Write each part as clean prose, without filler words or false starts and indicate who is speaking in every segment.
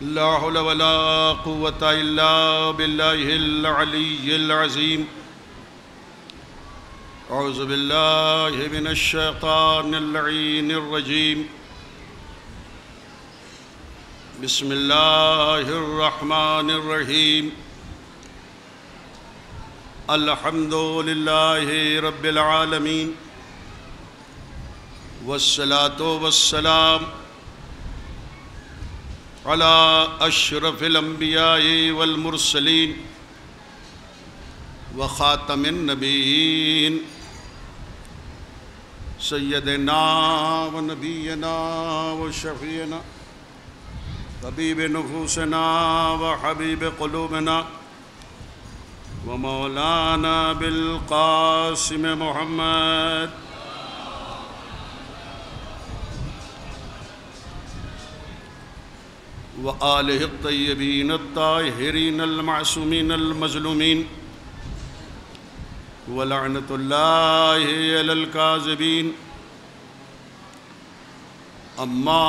Speaker 1: لا حول ولا قوة إلا بالله العلي العظيم أعوذ بالله من الشيطان اللعين الرجيم بسم الله الرحمن الرحيم الحمد لله رب العالمين والصلاة والسلام على أشرف الأنبياء والمرسلين وخاتم النبيين سيدنا ونبينا وشفيعنا طبيب نفوسنا وحبيب قلوبنا ومولانا بالقاسم محمد وآله الطيبين الطاهرين المعصومين المظلومين ولعنة الله على الكاذبين أما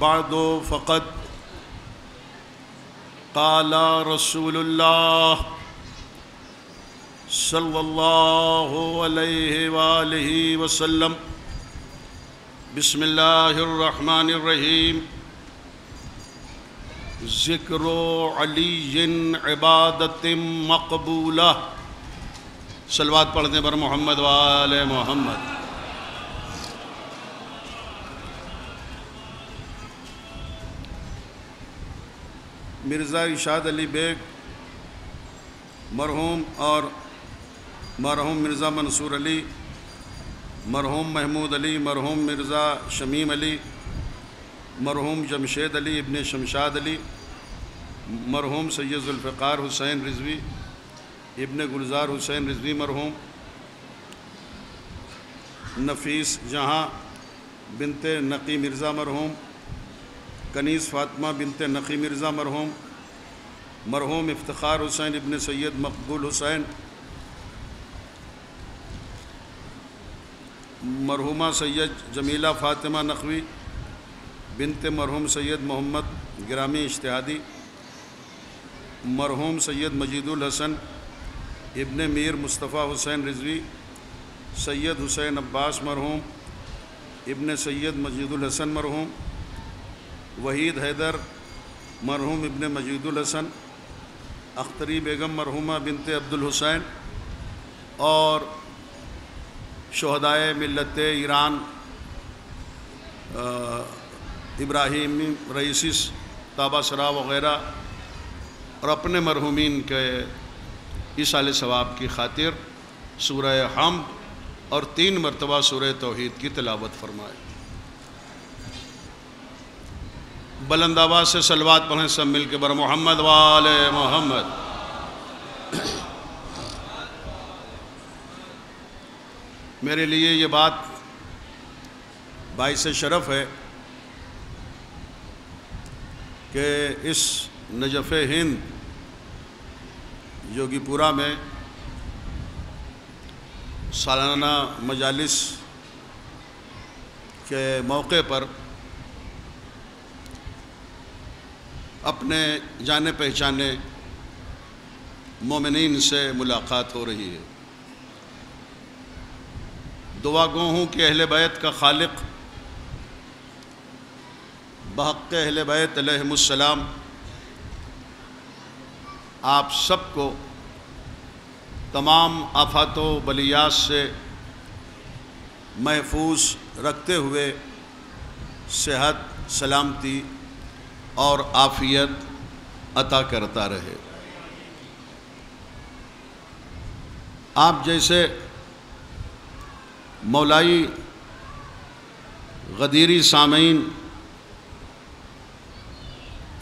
Speaker 1: بعد فقد قال رسول الله صلى الله عليه وآله وسلم بسم الله الرحمن الرحيم ذکر علی عبادت مقبولہ صلوات پڑھنے پر محمد وآل محمد۔ مرزا ارشاد علی بیگ مرحوم اور مرحوم مرزا منصور علی، مرحوم محمود علی، مرحوم مرزا شمیم علی، مرحوم جمشید علی ابن شمشاد علی، مرحوم سید ذوالفقار حسین رضوی ابن گلزار حسین رضوی مرحوم، نفیس جہاں بنت نقی مرزا مرحوم، کنیز فاطمہ بنت نقی مرزا مرحوم، مرحوم افتخار حسین ابن سید مقبول حسین، مرحومہ سید جمیلہ فاطمہ نقوی بنت مرحوم سید محمد گرامی اجتہادی، مرحوم سید مجید الحسن ابن میر مصطفیٰ حسین رضوی، سید حسین عباس مرحوم ابن سید مجید الحسن مرحوم، وحید حیدر مرحوم ابن مجید الحسن، اختری بیگم مرحومہ بنت عبد الحسین، اور شہدائے ملت ایران ابراہیم رئیسی طابہ سرا وغیرہ، اور اپنے مرحومین کے ایصال ثواب کی خاطر سورہ حمد اور 3 مرتبہ سورہ توحید کی تلاوت فرمائے۔ بلند آواز سے صلوات پڑھیں سب مل کے بر محمد وآل محمد۔ میرے لیے یہ بات باعث شرف ہے کہ اس نجف ہند جوگی پورہ میں سالانہ مجالس کے موقع پر اپنے جانے پہچانے مومنین سے ملاقات ہو رہی ہے۔ دعا گو ہوں کہ اہل بیت کا خالق بحق اہل بیت علیہم السلام آپ سب کو تمام آفات و بلیات سے محفوظ رکھتے ہوئے صحت، سلامتی اور عافیت عطا کرتا رہے۔ آپ جیسے مولائی غدیری سامعین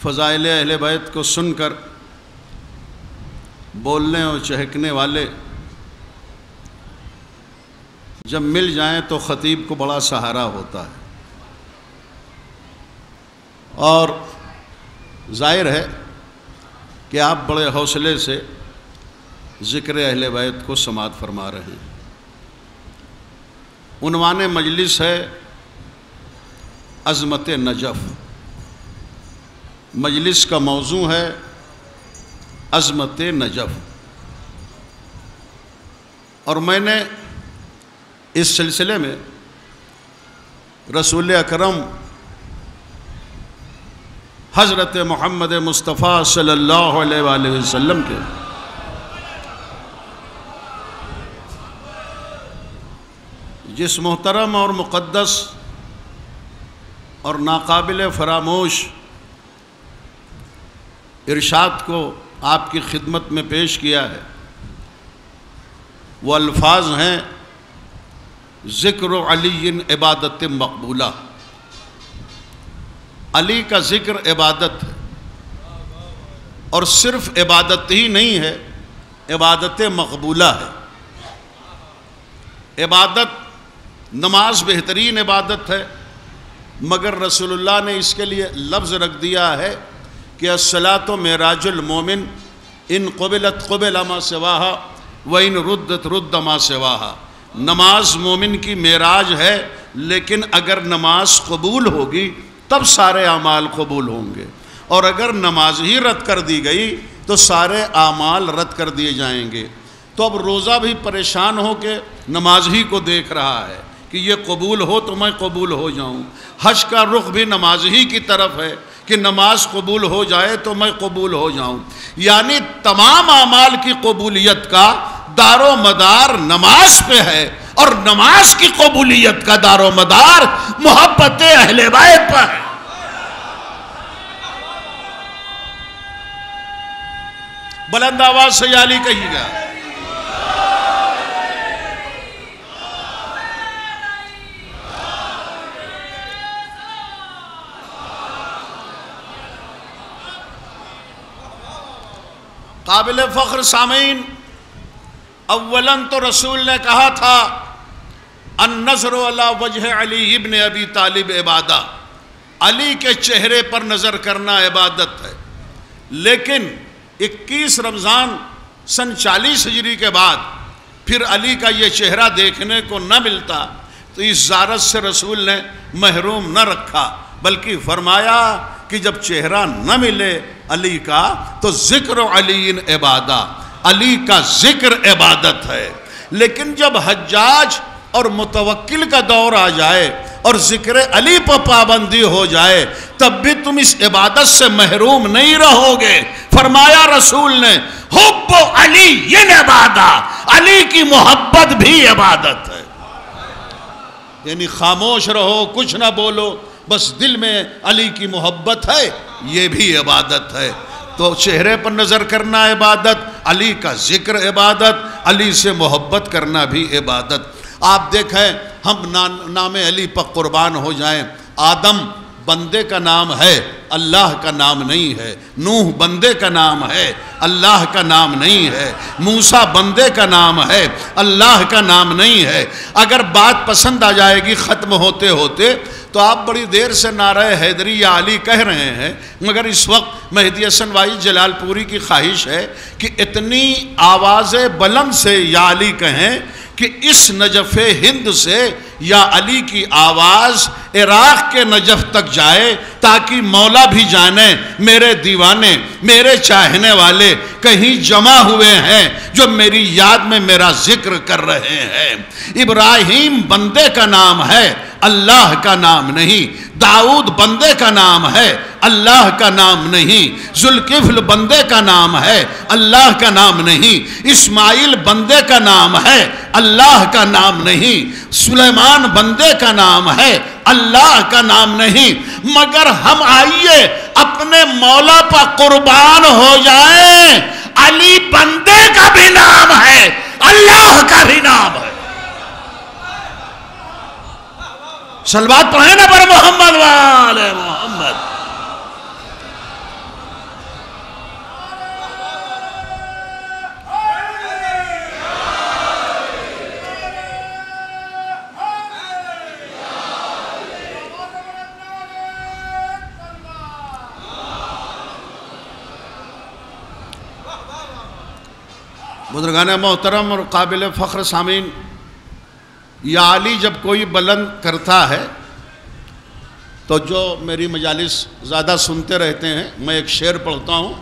Speaker 1: فضائل اہل بیت کو سن کر بولنے اور چہکنے والے جب مل جائیں تو خطیب کو بڑا سہارا ہوتا ہے، اور ظاہر ہے کہ آپ بڑے حوصلے سے ذکر اہل بیت کو سماعت فرما رہے ہیں۔ عنوان مجلس ہے عظمت نجف۔ مجلس کا موضوع ہے عظمت نجف، اور میں نے اس سلسلے میں رسول اکرم حضرت محمد مصطفیٰ صلی اللہ علیہ وآلہ وسلم کے جس محترم اور مقدس اور ناقابل فراموش ارشاد کو آپ کی خدمت میں پیش کیا ہے، وہ الفاظ ہیں ذکر علی عبادت مقبولہ۔ علی کا ذکر عبادت ہے، اور صرف عبادت ہی نہیں ہے، عبادت مقبولہ ہے۔ عبادت نماز بہترین عبادت ہے، مگر رسول اللہ نے اس کے لیے لفظ رکھ دیا ہے کہ الصلاۃ معراج المومن ان قبلت قبل ما سواها وان ردت رد ما سواها۔ نماز مومن کی معراج ہے، لیکن اگر نماز قبول ہوگی تب سارے اعمال قبول ہوں گے، اور اگر نماز ہی رد کر دی گئی تو سارے اعمال رد کر دیے جائیں گے۔ تو اب روزہ بھی پریشان ہو کے نماز ہی کو دیکھ رہا ہے کہ یہ قبول ہو تو میں قبول ہو جاؤں۔ حج کا رخ بھی نماز ہی کی طرف ہے کہ نماز قبول ہو جائے تو میں قبول ہو جاؤں۔ یعنی تمام اعمال کی قبولیت کا دار و مدار نماز پہ ہے، اور نماز کی قبولیت کا دار و مدار محبت اہل بیت پہ ہے۔ بلند آواز سے یا علی کہیے گا۔ قابل فخر سامعین، اولاً تو رسول نے کہا تھا النظر علی وجہ علی ابن ابی طالب عبادہ، علی کے چہرے پر نظر کرنا عبادت ہے۔ لیکن 21 رمضان سن 40 ہجری کے بعد پھر علی کا یہ چہرہ دیکھنے کو نہ ملتا، تو اس زیارت سے رسول نے محروم نہ رکھا، بلکہ فرمایا کہ جب چہرہ نہ ملے علی کا تو ذکر علی عبادہ، علی کا ذکر عبادت ہے۔ لیکن جب حجاج اور متوکل کا دور آ جائے اور ذکر علی پر پابندی ہو جائے تب بھی تم اس عبادت سے محروم نہیں رہو گے۔ فرمایا رسول نے حب علی یہ عبادہ، علی کی محبت بھی عبادت ہے۔ یعنی خاموش رہو، کچھ نہ بولو، بس دل میں علی کی محبت ہے، یہ بھی عبادت ہے۔ تو چہرے پر نظر کرنا عبادت، علی کا ذکر عبادت، علی سے محبت کرنا بھی عبادت۔ آپ دیکھیں ہم نام علی پر قربان ہو جائیں۔ آدم بندے کا نام ہے، اللہ کا نام نہیں ہے۔ نوح بندے کا نام ہے، اللہ کا نام نہیں ہے۔ موسیٰ بندے کا نام ہے، اللہ کا نام نہیں ہے۔ اگر بات پسند آ جائے گی ختم ہوتے ہوتے تو آپ بڑی دیر سے نعرہ حیدری یا علی کہہ رہے ہیں، مگر اس وقت مہدی حسن وائی جلال پوری کی خواہش ہے کہ اتنی آواز بلند سے یا علی کہیں کہ اس نجف ہند سے یا علی کی آواز عراق کے نجف تک جائے، تاکہ مولا بھی جانے میرے دیوانے، میرے چاہنے والے کہیں جمع ہوئے ہیں جو میری یاد میں میرا ذکر کر رہے ہیں۔ ابراہیم بندے کا نام ہے، اللہ کا نام نہیں۔ داؤد بندے کا نام ہے، اللہ کا نام نہیں۔ ذوالکفل بندے کا نام ہے، اللہ کا نام نہیں۔ اسماعیل بندے کا نام ہے، اللہ کا نام نہیں۔ سلیمان بندے کا نام ہے، اللہ کا نام نہیں۔ مگر ہم آئیے اپنے مولا پر قربان ہو جائیں، علی بندے کا بھی نام ہے، اللہ کا بھی نام ہے۔ صلوات پڑھیں نا پر محمد وآل محمد۔ بزرگان محترم اور قابل فخر سامعین، یا علی جب کوئی بلند کرتا ہے تو جو میری مجالس زیادہ سنتے رہتے ہیں، میں ایک شعر پڑھتا ہوں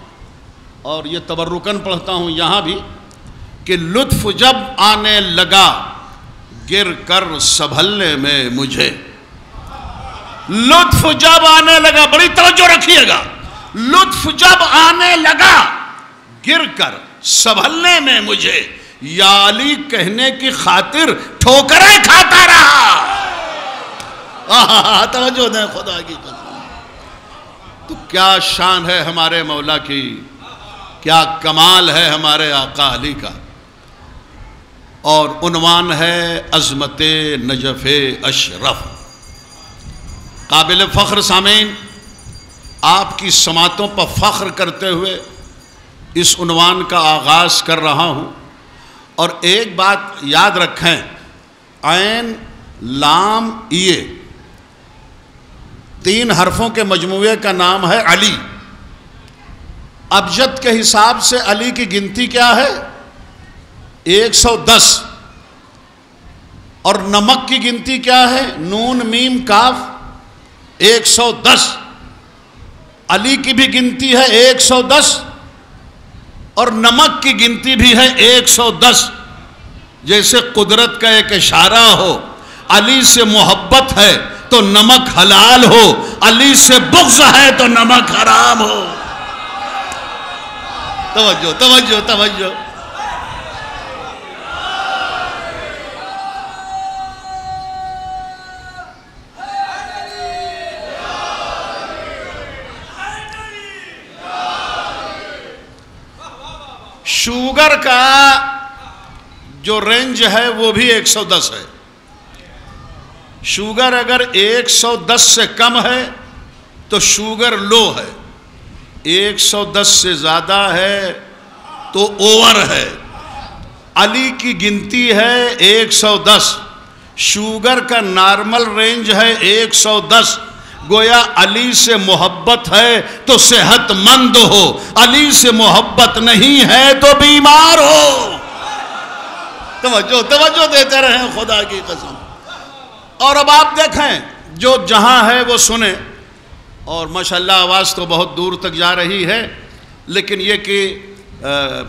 Speaker 1: اور یہ تبرکاً پڑھتا ہوں یہاں بھی کہ لطف جب آنے لگا گر کر سنبھلنے میں مجھے، لطف جب آنے لگا، بڑی توجہ رکھیے گا، لطف جب آنے لگا گر کر سنبھلنے میں مجھے، یا علی کہنے کی خاطر ٹھوکریں کھاتا رہا۔ توجہ دیں خدا کی قسم، تو کیا شان ہے ہمارے مولا کی، کیا کمال ہے ہمارے آقا علی کا، اور عنوان ہے عظمت نجف اشرف۔ قابل فخر سامعین، آپ کی سماعتوں پر فخر کرتے ہوئے اس عنوان کا آغاز کر رہا ہوں، اور ایک بات یاد رکھیں، عین لام یہ 3 حرفوں کے مجموعے کا نام ہے علی۔ ابجد کے حساب سے علی کی گنتی کیا ہے؟ 110۔ اور نمک کی گنتی کیا ہے؟ نون میم کاف 110۔ علی کی بھی گنتی ہے 110 اور نمک کی گنتی بھی ہے 110۔ جیسے قدرت کا ایک اشارہ ہو، علی سے محبت ہے تو نمک حلال ہو، علی سے بغض ہے تو نمک حرام ہو۔ توجہ توجہ توجہ۔ شوگر کا جو رینج ہے وہ بھی 110 ہے۔ شوگر اگر 110 سے کم ہے تو شوگر لو ہے، 110 سے زیادہ ہے تو اوور ہے۔ علی کی گنتی ہے 110، شوگر کا نارمل رینج ہے 110۔ گویا علی سے محبت ہے تو صحت مند ہو، علی سے محبت نہیں ہے تو بیمار ہو۔ توجہ توجہ دیتے رہیں خدا کی قسم۔ اور اب آپ دیکھیں، جو جہاں ہے وہ سنیں، اور ماشاءاللہ آواز تو بہت دور تک جا رہی ہے، لیکن یہ کہ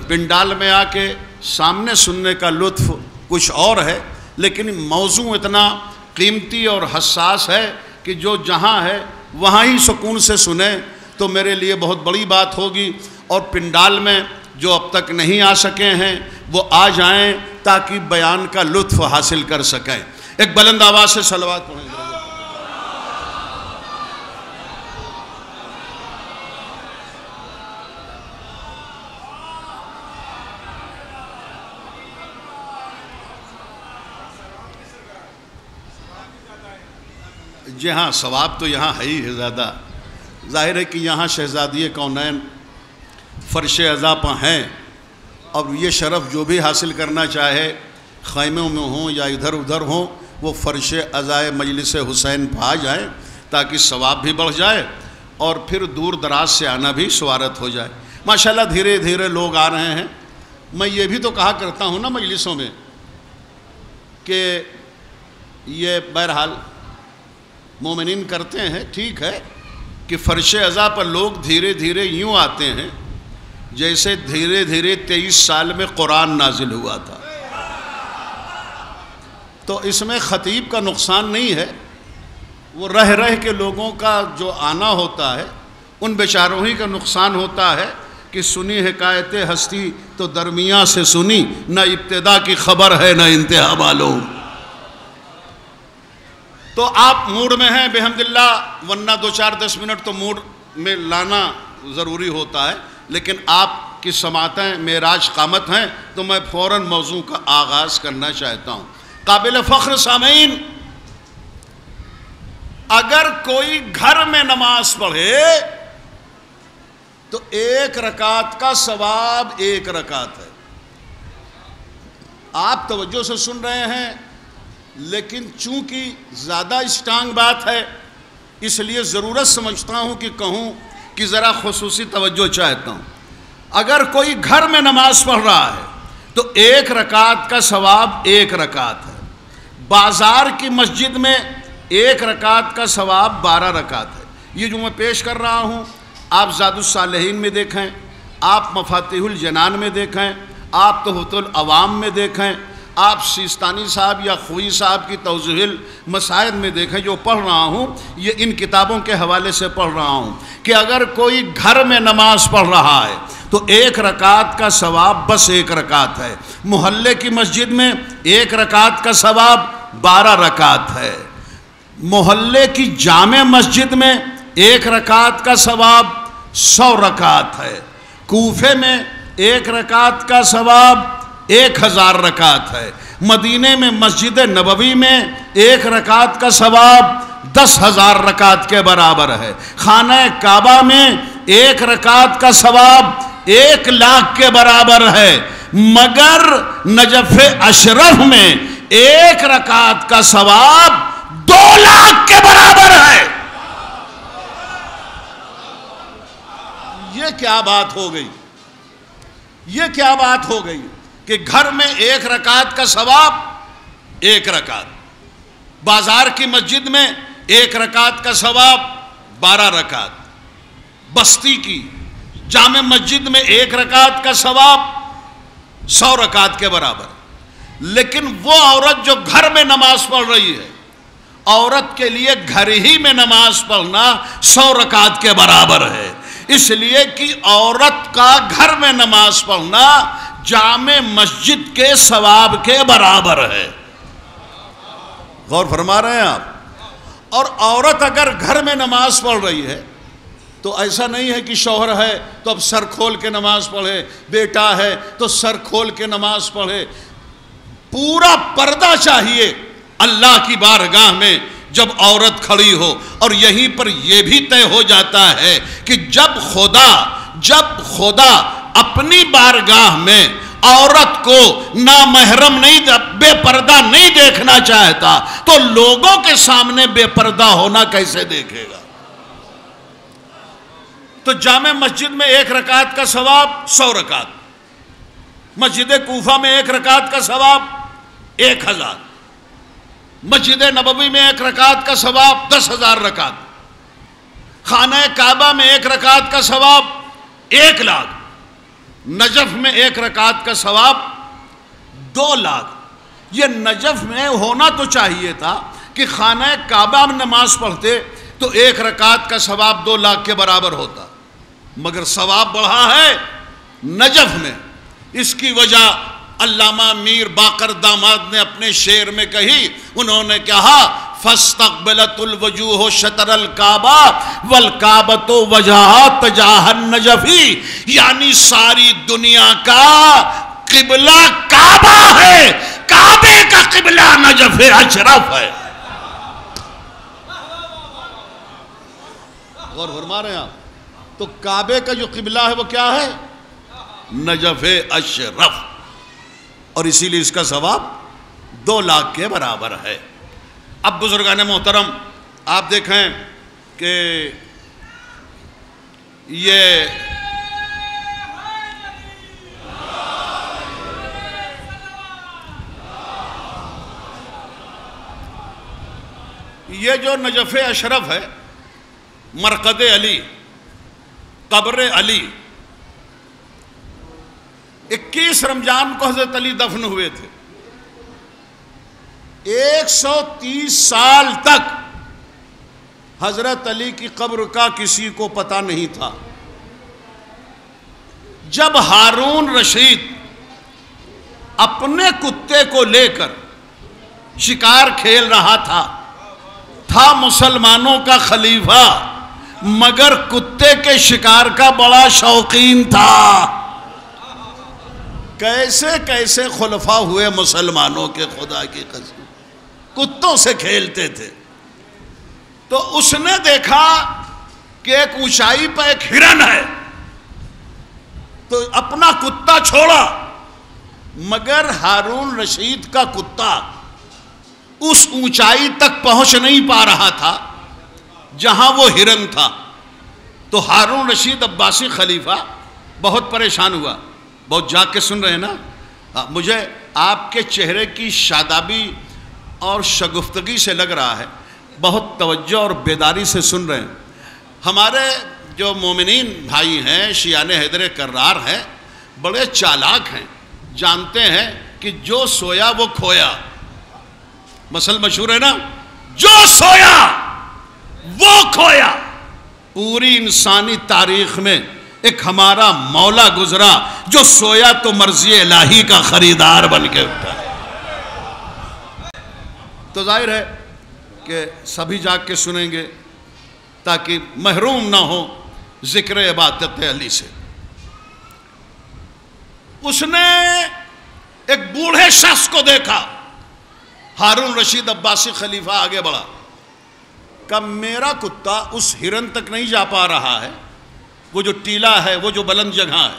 Speaker 1: پنڈال میں آ کے سامنے سننے کا لطف کچھ اور ہے، لیکن موضوع اتنا قیمتی اور حساس ہے کہ جو جہاں ہے وہاں ہی سکون سے سنیں تو میرے لیے بہت بڑی بات ہوگی۔ اور پنڈال میں جو اب تک نہیں آ سکے ہیں وہ آ جائیں تاکہ بیان کا لطف حاصل کر سکیں۔ ایک بلند آواز سے صلوات پڑھیں۔ جی ہاں، ثواب تو یہاں ہے ہی ہے زیادہ۔ ظاہر ہے کہ یہاں شہزادی کونین فرش عزا پہ ہیں، اور یہ شرف جو بھی حاصل کرنا چاہے، خیموں میں ہوں یا ادھر ادھر ہوں، وہ فرش عزائے مجلس حسین پہ آ جائیں تاکہ ثواب بھی بڑھ جائے اور پھر دور دراز سے آنا بھی سوارت ہو جائے۔ ماشاءاللہ دھیرے دھیرے لوگ آ رہے ہیں۔ میں یہ بھی تو کہا کرتا ہوں نا مجلسوں میں کہ یہ بہرحال مومنین کرتے ہیں، ٹھیک ہے کہ فرش عزا پر لوگ دھیرے دھیرے یوں آتے ہیں جیسے دھیرے دھیرے 23 سال میں قرآن نازل ہوا تھا۔ تو اس میں خطیب کا نقصان نہیں ہے، وہ رہ کے لوگوں کا جو آنا ہوتا ہے ان بیچاروں ہی کا نقصان ہوتا ہے کہ سنی حکایت ہستی تو درمیاں سے سنی، نہ ابتدا کی خبر ہے نہ انتہا معلوم۔ تو آپ موڈ میں ہیں بحمداللہ، ورنہ 2-4-10 منٹ تو موڈ میں لانا ضروری ہوتا ہے، لیکن آپ کی سماعتیں معراج قامت ہیں تو میں فوراً موضوع کا آغاز کرنا چاہتا ہوں۔ قابل فخر سامعین، اگر کوئی گھر میں نماز پڑھے تو 1 رکعت کا ثواب 1 رکعت ہے۔ آپ توجہ سے سن رہے ہیں، لیکن چونکہ زیادہ اسٹانگ بات ہے اس لیے ضرورت سمجھتا ہوں کہ کہوں کہ ذرا خصوصی توجہ چاہتا ہوں۔ اگر کوئی گھر میں نماز پڑھ رہا ہے تو 1 رکعت کا ثواب 1 رکعت ہے۔ بازار کی مسجد میں ایک رکعت کا ثواب 12 رکعت ہے۔ یہ جو میں پیش کر رہا ہوں آپ زاد الصالحین میں دیکھیں، آپ مفاتیح الجنان میں دیکھیں، آپ تحفۃ العوام میں دیکھیں، آپ سیستانی صاحب یا خوئی صاحب کی توضیح المسائل میں دیکھیں۔ جو پڑھ رہا ہوں یہ ان کتابوں کے حوالے سے پڑھ رہا ہوں کہ اگر کوئی گھر میں نماز پڑھ رہا ہے تو ایک رکعت کا ثواب بس ایک رکعت ہے۔ محلے کی مسجد میں ایک رکعت کا ثواب 12 رکعت ہے۔ محلے کی جامع مسجد میں ایک رکعت کا ثواب 100 رکعت ہے۔ کوفے میں ایک رکعت کا ثواب 1000 رکعت ہے۔ مدینے میں مسجد نبوی میں ایک رکعت کا ثواب 10,000 رکعت کے برابر ہے۔ خانہ کعبہ میں ایک رکعت کا ثواب 1,00,000 کے برابر ہے، مگر نجف اشرف میں ایک رکعت کا ثواب 2,00,000 کے برابر ہے۔ یہ کیا بات ہو گئی؟ یہ کیا بات ہو گئی کہ گھر میں ایک رکعت کا ثواب 1 رکعت، بازار کی مسجد میں ایک رکعت کا ثواب 12 رکعت، بستی کی جامع مسجد میں ایک رکعت کا ثواب 100 رکعت کے برابر۔ لیکن وہ عورت جو گھر میں نماز پڑھ رہی ہے، عورت کے لیے گھر ہی میں نماز پڑھنا 100 رکعت کے برابر ہے، اس لیے کہ عورت کا گھر میں نماز پڑھنا جامع مسجد کے ثواب کے برابر ہے۔ غور فرما رہے ہیں آپ؟ اور عورت اگر گھر میں نماز پڑھ رہی ہے تو ایسا نہیں ہے کہ شوہر ہے تو اب سر کھول کے نماز پڑھے، بیٹا ہے تو سر کھول کے نماز پڑھے۔ پورا پردہ چاہیے اللہ کی بارگاہ میں جب عورت کھڑی ہو، اور یہیں پر یہ بھی طے ہو جاتا ہے کہ جب خدا اپنی بارگاہ میں عورت کو نامحرم نہیں، بے پردہ نہیں دیکھنا چاہتا تو لوگوں کے سامنے بے پردہ ہونا کیسے دیکھے گا؟ تو جامع مسجد میں ایک رکعت کا ثواب 100 رکعت، مسجد کوفہ میں ایک رکعت کا ثواب 1000، مسجد نبوی میں ایک رکعت کا ثواب 10,000 رکعت، خانہ کعبہ میں ایک رکعت کا ثواب 1,00,000، نجف میں ایک رکعت کا ثواب 2,00,000۔ یہ نجف میں ہونا تو چاہیے تھا کہ خانہ کعبہ میں نماز پڑھتے تو ایک رکعت کا ثواب 2,00,000 کے برابر ہوتا، مگر ثواب بڑھا ہے نجف میں۔ اس کی وجہ علامہ میر باقر داماد نے اپنے شعر میں کہی، انہوں نے کہا فاستقبلت الوجوہ شطر الکعبہ والکعبۃ وجہات تجاہ النجفی، یعنی ساری دنیا کا قبلہ کعبہ ہے، کعبے کا قبلہ نجف اشرف ہے۔ غور فرما رہے ہیں آپ؟ تو کعبے کا جو قبلہ ہے وہ کیا ہے؟ نجف اشرف، اور اسی لیے اس کا ثواب 2,00,000 کے برابر ہے۔ اب بزرگان محترم آپ دیکھیں کہ یہ جو نجف اشرف ہے، مرقد علی، قبر علی، 21 رمضان کو حضرت علی دفن ہوئے تھے۔ 130 سال تک حضرت علی کی قبر کا کسی کو پتہ نہیں تھا۔ جب ہارون رشید اپنے کتے کو لے کر شکار کھیل رہا تھا مسلمانوں کا خلیفہ، مگر کتے کے شکار کا بڑا شوقین تھا۔ کیسے کیسے خلفاء ہوئے مسلمانوں کے، خدا کی قسم، کتوں سے کھیلتے تھے۔ تو اس نے دیکھا کہ ایک اونچائی پہ ایک ہرن ہے، تو اپنا کتا چھوڑا، مگر ہارون رشید کا کتا اس اونچائی تک پہنچ نہیں پا رہا تھا جہاں وہ ہرن تھا۔ تو ہارون رشید عباسی خلیفہ بہت پریشان ہوا۔ بہت جاگ کے سن رہے ہیں نا؟ مجھے آپ کے چہرے کی شادابی اور شگفتگی سے لگ رہا ہے بہت توجہ اور بیداری سے سن رہے ہیں. ہمارے جو مومنین بھائی ہیں شیعان حیدر کرار ہیں بڑے چالاک ہیں، جانتے ہیں کہ جو سویا وہ کھویا. مثل مشہور ہے نا، جو سویا وہ کھویا. پوری انسانی تاریخ میں ایک ہمارا مولا گزرا جو سویا تو مرضی الہی کا خریدار بن کے اٹھا. تو ظاہر ہے کہ سبھی جاگ کے سنیں گے تاکہ محروم نہ ہو ذکر عبادت علی سے. اس نے ایک بوڑھے شخص کو دیکھا. ہارون رشید عباسی خلیفہ آگے بڑھا، کہ میرا کتا اس ہرن تک نہیں جا پا رہا ہے، وہ جو ٹیلا ہے، وہ جو بلند جگہ ہے،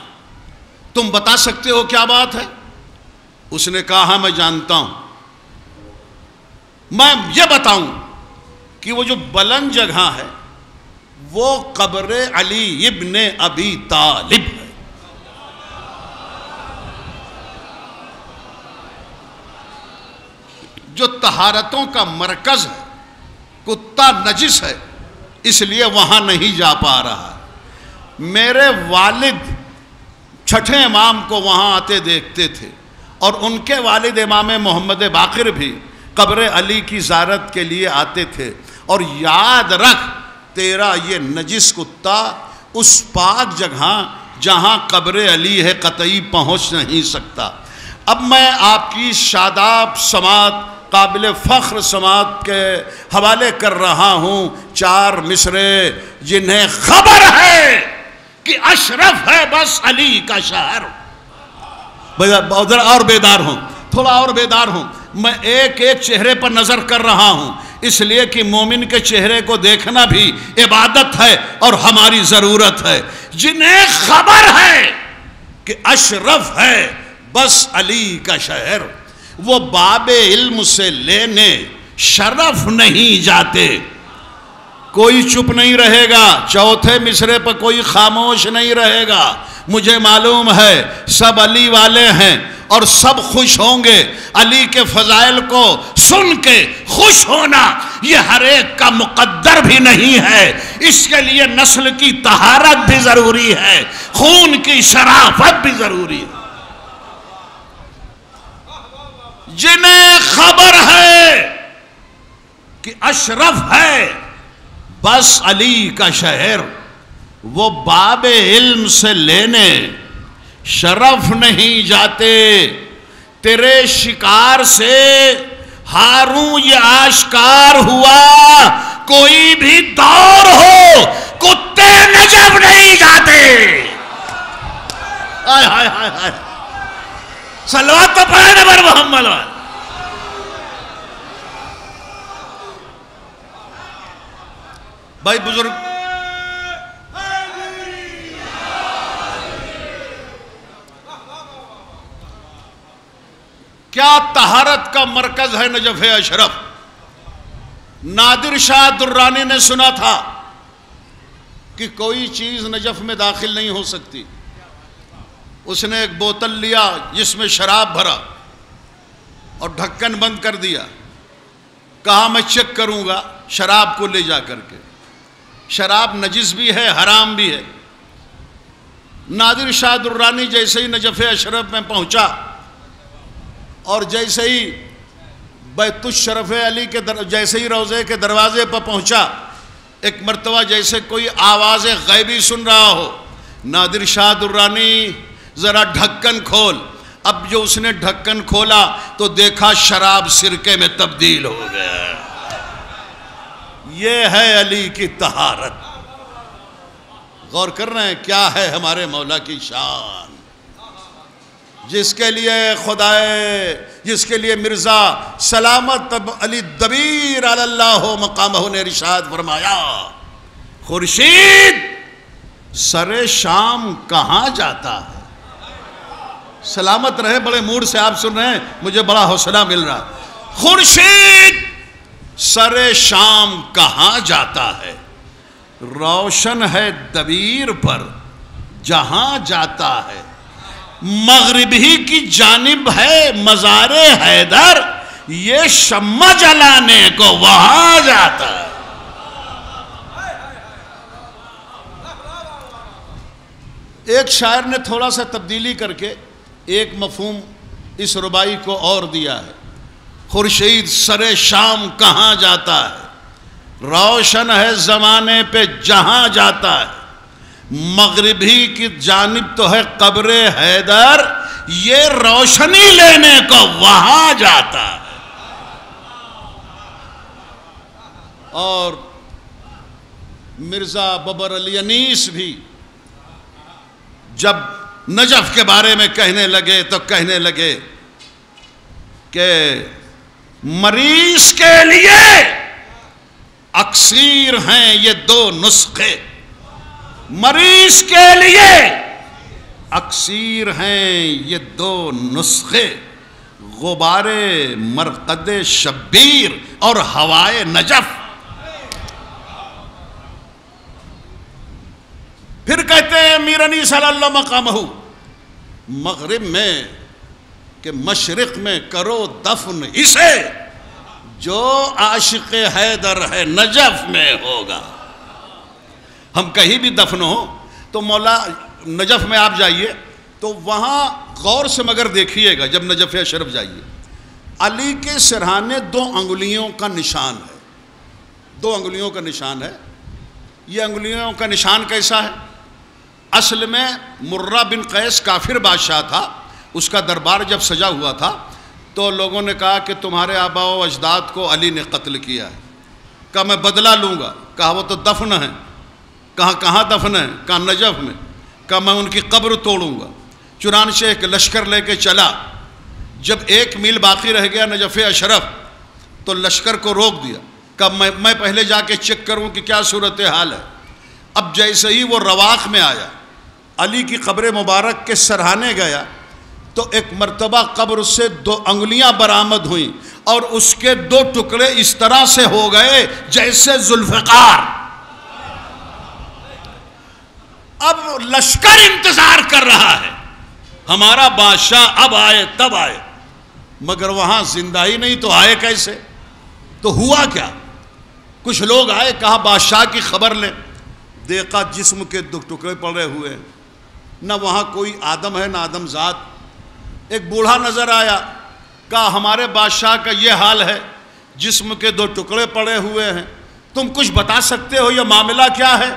Speaker 1: تم بتا سکتے ہو کیا بات ہے؟ اس نے کہا ہاں میں جانتا ہوں، میں یہ بتاؤں کہ وہ جو بلند جگہ ہے وہ قبر علی ابن ابی طالب ہے. جو طہارتوں کا مرکز ہے، کتا نجس ہے اس لیے وہاں نہیں جا پا رہا. میرے والد چھٹے امام کو وہاں آتے دیکھتے تھے، اور ان کے والد امام محمد باقر بھی قبر علی کی زیارت کے لیے آتے تھے. اور یاد رکھ تیرا یہ نجس کتا اس پاک جگہ جہاں قبر علی ہے قطعی پہنچ نہیں سکتا. اب میں آپ کی شاداب سماعت، قابل فخر سماعت کے حوالے کر رہا ہوں 4 مصرے جنہیں خبر ہے کہ اشرف ہے بس علی کا شہر. اور بیدار ہوں، تھوڑا اور بیدار ہوں. میں ایک ایک چہرے پر نظر کر رہا ہوں، اس لیے کہ مومن کے چہرے کو دیکھنا بھی عبادت ہے اور ہماری ضرورت ہے. جنہیں خبر ہے کہ اشرف ہے بس علی کا شہر، وہ باب علم سے لینے شرف نہیں جاتے. کوئی چپ نہیں رہے گا، چوتھے مصرے پر کوئی خاموش نہیں رہے گا. مجھے معلوم ہے سب علی والے ہیں اور سب خوش ہوں گے. علی کے فضائل کو سن کے خوش ہونا یہ ہر ایک کا مقدر بھی نہیں ہے. اس کے لیے نسل کی طہارت بھی ضروری ہے، خون کی شرافت بھی ضروری ہے. جنہیں خبر ہے کہ اشرف ہے بس علی کا شہر، وہ باب علم سے لینے شرف نہیں جاتے. تیرے شکار سے ہاروں یہ آشکار ہوا، کوئی بھی دور ہو کتے نجف نہیں جاتے. آئے ہائے ہائے ہائے، صلوات تو پڑھے نبی محمد. بھائی بزرگ، کیا طہارت کا مرکز ہے نجف اشرف. نادر شاہ درانی نے سنا تھا کہ کوئی چیز نجف میں داخل نہیں ہو سکتی. اس نے ایک بوتل لیا جس میں شراب بھرا اور ڈھکن بند کر دیا. کہا میں چیک کروں گا شراب کو لے جا کر کے. شراب نجس بھی ہے، حرام بھی ہے. نادر شاہ درانی جیسے ہی نجف اشرف میں پہنچا اور جیسے ہی بیت الشرف علی کے جیسے ہی روضے کے دروازے پر پہنچا، ایک مرتبہ جیسے کوئی آواز غیبی سن رہا ہو، نادر شاہ درانی ذرا ڈھکن کھول. اب جو اس نے ڈھکن کھولا تو دیکھا شراب سرکے میں تبدیل ہو گیا. یہ ہے علی کی طہارت. غور کر رہے ہیں کیا ہے ہمارے مولا کی شان، جس کے لیے خدائے، جس کے لیے مرزا سلامت علی دبیر علی اللہ مقامہ نے ارشاد فرمایا، خورشید سر شام کہاں جاتا ہے. سلامت رہے، بڑے موڈ سے آپ سن رہے ہیں، مجھے بڑا حوصلہ مل رہا. خورشید سر شام کہاں جاتا ہے، روشن ہے دبیر پر جہاں جاتا ہے. مغرب ہی کی جانب ہے مزار حیدر، یہ شمع جلانے کو وہاں جاتا ہے۔ ایک شاعر نے تھوڑا سا تبدیلی کر کے ایک مفہوم اس ربائی کو اور دیا ہے۔ خورشید سر شام کہاں جاتا ہے، روشن ہے زمانے پہ جہاں جاتا ہے، مغربی کی جانب تو ہے قبر حیدر، یہ روشنی لینے کو وہاں جاتا ہے۔ اور مرزا ببر علی انیس بھی جب نجف کے بارے میں کہنے لگے تو کہنے لگے کہ مریض کے لیے اکسیر ہیں یہ دو نسخے، مریض کے لیے اکسیر ہیں یہ دو نسخے، غبار مرقد شبیر اور ہوائے نجف۔ پھر کہتے ہیں امیر انیس صلی اللہ مقامہ، مغرب میں کہ مشرق میں کرو دفن اسے، جو عاشق حیدر ہے نجف میں ہوگا۔ ہم کہیں بھی دفن ہو تو مولا نجف میں آپ جائیے تو وہاں غور سے مگر دیکھیے گا، جب نجف اشرف جائیے، علی کے سرہانے 2 انگلیوں کا نشان ہے، 2 انگلیوں کا نشان ہے۔ یہ انگلیوں کا نشان کیسا ہے؟ اصل میں مرہ بن قیس کافر بادشاہ تھا، اس کا دربار جب سجا ہوا تھا تو لوگوں نے کہا کہ تمہارے آباء و اجداد کو علی نے قتل کیا ہے۔ کہا میں بدلہ لوں گا، کہا وہ تو دفن ہے، کہاں دفن ہے؟ کہا نجف میں، کہا میں ان کی قبر توڑوں گا۔ چنانچہ ایک لشکر لے کے چلا، جب 1 میل باقی رہ گیا نجف اشرف تو لشکر کو روک دیا، کہا میں پہلے جا کے چیک کروں کہ کیا صورتحال ہے۔ اب جیسے ہی وہ رواق میں آیا، علی کی قبر مبارک کے سرہانے گیا تو ایک مرتبہ قبر سے 2 انگلیاں برآمد ہوئیں اور اس کے 2 ٹکڑے اس طرح سے ہو گئے جیسے ذوالفقار۔ اب لشکر انتظار کر رہا ہے ہمارا بادشاہ اب آئے تب آئے، مگر وہاں زندہ ہی نہیں، تو آئے کیسے؟ تو ہوا کیا؟ کچھ لوگ آئے، کہا بادشاہ کی خبر لیں، دیکھا جسم کے 2 ٹکڑے پڑے ہوئے ہیں، نہ وہاں کوئی آدم ہے نہ آدم ذات۔ ایک بوڑھا نظر آیا، کہا ہمارے بادشاہ کا یہ حال ہے، جسم کے 2 ٹکڑے پڑے ہوئے ہیں، تم کچھ بتا سکتے ہو یہ معاملہ کیا ہے؟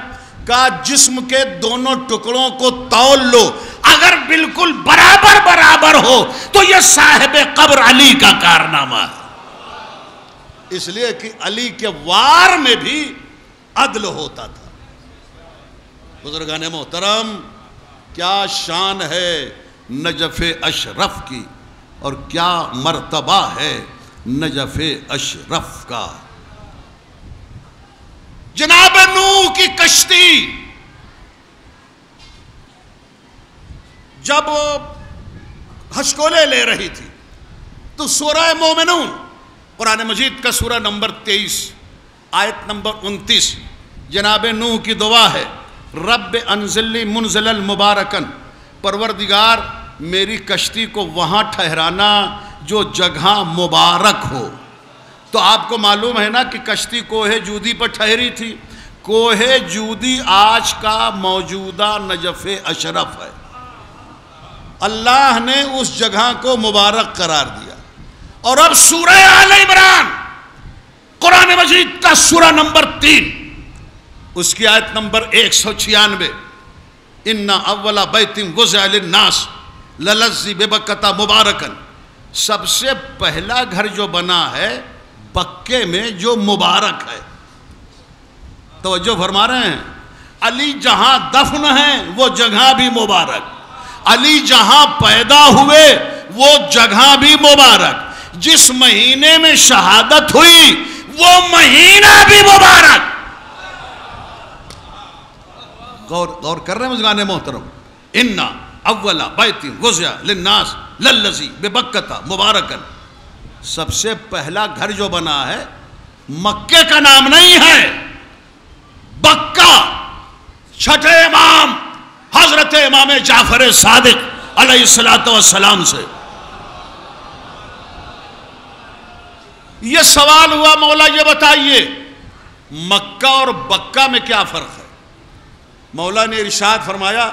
Speaker 1: کہا جسم کے دونوں ٹکڑوں کو تول لو، اگر بالکل برابر ہو تو یہ صاحب قبر علی کا کارنامہ ہے، اس لیے کہ علی کے وار میں بھی عدل ہوتا تھا۔ بزرگان محترم، کیا شان ہے نجف اشرف کی اور کیا مرتبہ ہے نجف اشرف کا۔ جناب نوح کی کشتی جب ہچکولے لے رہی تھی تو سورہ مومنون، قرآن مجید کا سورہ نمبر 23 آیت نمبر 29، جناب نوح کی دعا ہے، رب انزلی منزلا مبارکن، پروردگار میری کشتی کو وہاں ٹھہرانا جو جگہ مبارک ہو۔ تو آپ کو معلوم ہے نا کہ کشتی کوہ جودی پر ٹھہری تھی، کوہ جودی آج کا موجودہ نجف اشرف ہے، اللہ نے اس جگہ کو مبارک قرار دیا۔ اور اب سورہ آل عمران قرآن مجید کا سورہ نمبر 3 اس کی آیت نمبر 196، اِنَّ اَوَّلَ بَيْتٍ وُضِعَ لِلنَّاسِ لَلَّذِّي بِبَكَّةَ مُبَارَكًا، سب سے پہلا گھر جو بنا ہے بکے میں جو مبارک ہے۔ توجہ فرما رہے ہیں، علی جہاں دفن ہیں وہ جگہ بھی مبارک، علی جہاں پیدا ہوئے وہ جگہ بھی مبارک، جس مہینے میں شہادت ہوئی وہ مہینہ بھی مبارک۔ غور کر رہے ہیں مجھگانے محترم، اِنَّ اَوَّلَ بَيْتٍ وُضِعَ لِلنَّاسِ لَلَّذِي بِبَكَّةَ مُبَارَكًا، سب سے پہلا گھر جو بنا ہے مکے کا نام نہیں ہے، بکہ، چھٹے امام حضرت امام جعفر صادق علیہ السلام سے۔ یہ سوال ہوا مولا یہ بتائیے مکہ اور بکہ میں کیا فرق ہے؟ مولا نے ارشاد فرمایا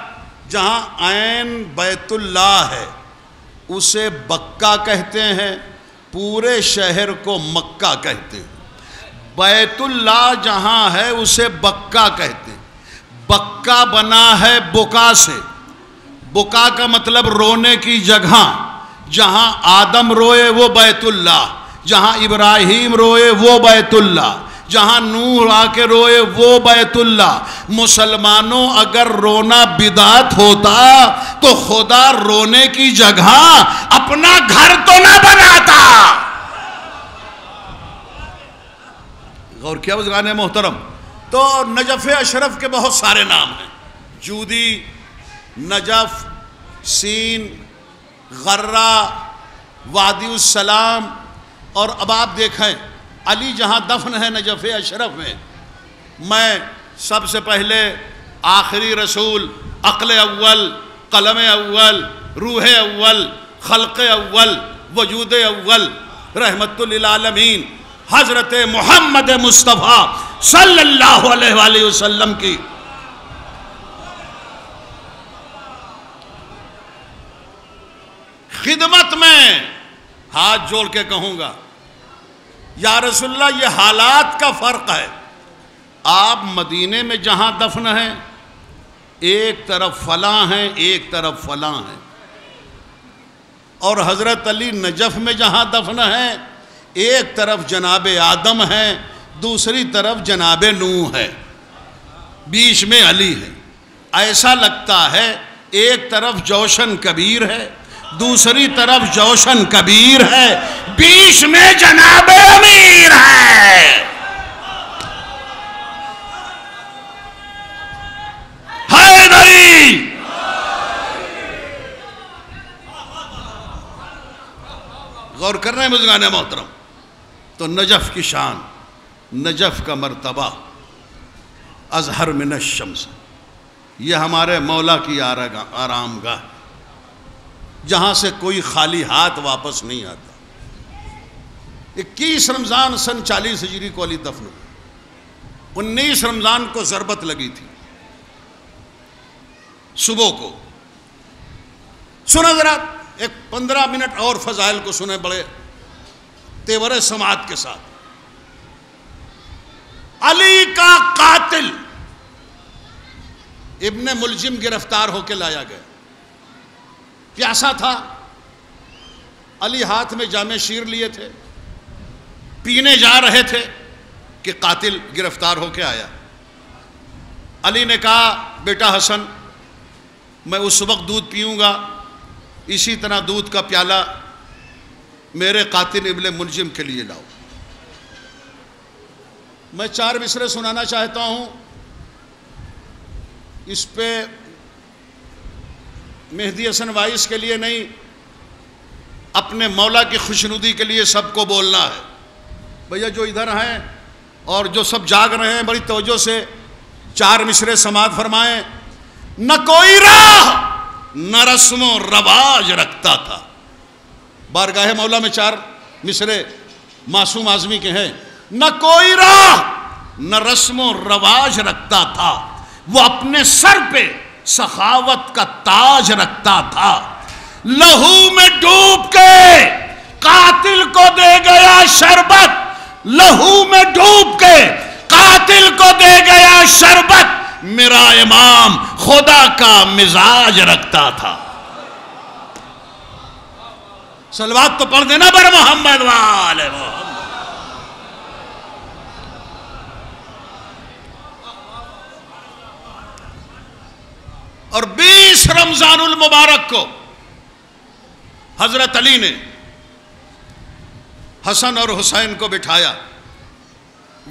Speaker 1: جہاں عین بیت اللہ ہے اسے بکہ کہتے ہیں، پورے شہر کو مکہ کہتے ہیں۔ بیت اللہ جہاں ہے اسے بکہ کہتے ہیں۔ بکہ بنا ہے بکا سے، بکا کا مطلب رونے کی جگہ، جہاں آدم روئے وہ بیت اللہ، جہاں ابراہیم روئے وہ بیت اللہ، جہاں نوح آ کے روئے وہ بیت اللہ۔ مسلمانوں اگر رونا بدعت ہوتا تو خدا رونے کی جگہ اپنا گھر تو نہ بناتا۔ غور کیا بزرگان محترم؟ تو نجف اشرف کے بہت سارے نام ہیں، جودی، نجف، سین، غرہ، وادی السلام۔ اور اب آپ دیکھیں علی جہاں دفن ہے نجف اشرف میں سب سے پہلے آخری رسول، عقل اول، قلم اول، روح اول، خلق اول، وجود اول، رحمت للعالمین حضرت محمد مصطفیٰ صلی اللہ علیہ وآلہ وسلم کی خدمت میں ہاتھ جوڑ کے کہوں گا یا رسول اللہ یہ حالات کا فرق ہے۔ آپ مدینے میں جہاں دفن ہیں ایک طرف فلاں ہیں، ایک طرف فلاں ہیں، اور حضرت علی نجف میں جہاں دفن ہیں ایک طرف جناب آدم ہے، دوسری طرف جناب نوح ہے، بیچ میں علی ہے۔ ایسا لگتا ہے ایک طرف جوشن کبیر ہے، دوسری طرف جوشن کبیر ہے، بیچ میں جناب امیر ہے۔ حیدری غور کرنا ہے بزرگان محترم۔ تو نجف کی شان، نجف کا مرتبہ ازہر من الشمس، یہ ہمارے مولا کی آرام گاہ، جہاں سے کوئی خالی ہاتھ واپس نہیں آتا۔ 21 رمضان سن 40 ہجری کو علی دفن ہوئے، 19 رمضان کو ضربت لگی تھی صبح کو۔ سنیں ذرا ایک 15 منٹ اور فضائل کو سنیں بڑے تیور سماعت کے ساتھ۔ علی کا قاتل ابن ملجم گرفتار ہو کے لایا گیا، پیاسا تھا، علی ہاتھ میں جام شیر لیے تھے، پینے جا رہے تھے کہ قاتل گرفتار ہو کے آیا۔ علی نے کہا بیٹا حسن میں اس وقت دودھ پیوں گا، اسی طرح دودھ کا پیالہ میرے قاتل ابن ملجم کے لیے لاؤ۔ میں 4 مصرے سنانا چاہتا ہوں، اس پہ مہدی حسن وائس کے لیے نہیں، اپنے مولا کی خوشنودی کے لیے سب کو بولنا ہے۔ بھیا جو ادھر ہیں اور جو سب جاگ رہے ہیں بڑی توجہ سے 4 مصرے سماعت فرمائیں۔ نہ کوئی راہ نہ رسم و رواج رکھتا تھا، بارگاہ مولا میں 4 مصرے معصوم اعظمی کے ہیں۔ نہ کوئی راہ نہ رسم و رواج رکھتا تھا، وہ اپنے سر پہ سخاوت کا تاج رکھتا تھا۔ لہو میں ڈوب کے قاتل کو دے گیا شربت، لہو میں ڈوب کے قاتل کو دے گیا شربت، میرا امام خدا کا مزاج رکھتا تھا۔ صلوات تو پڑھ دینا بر محمد وآل محمد۔ اور 20 رمضان المبارک کو حضرت علی نے حسن اور حسین کو بٹھایا۔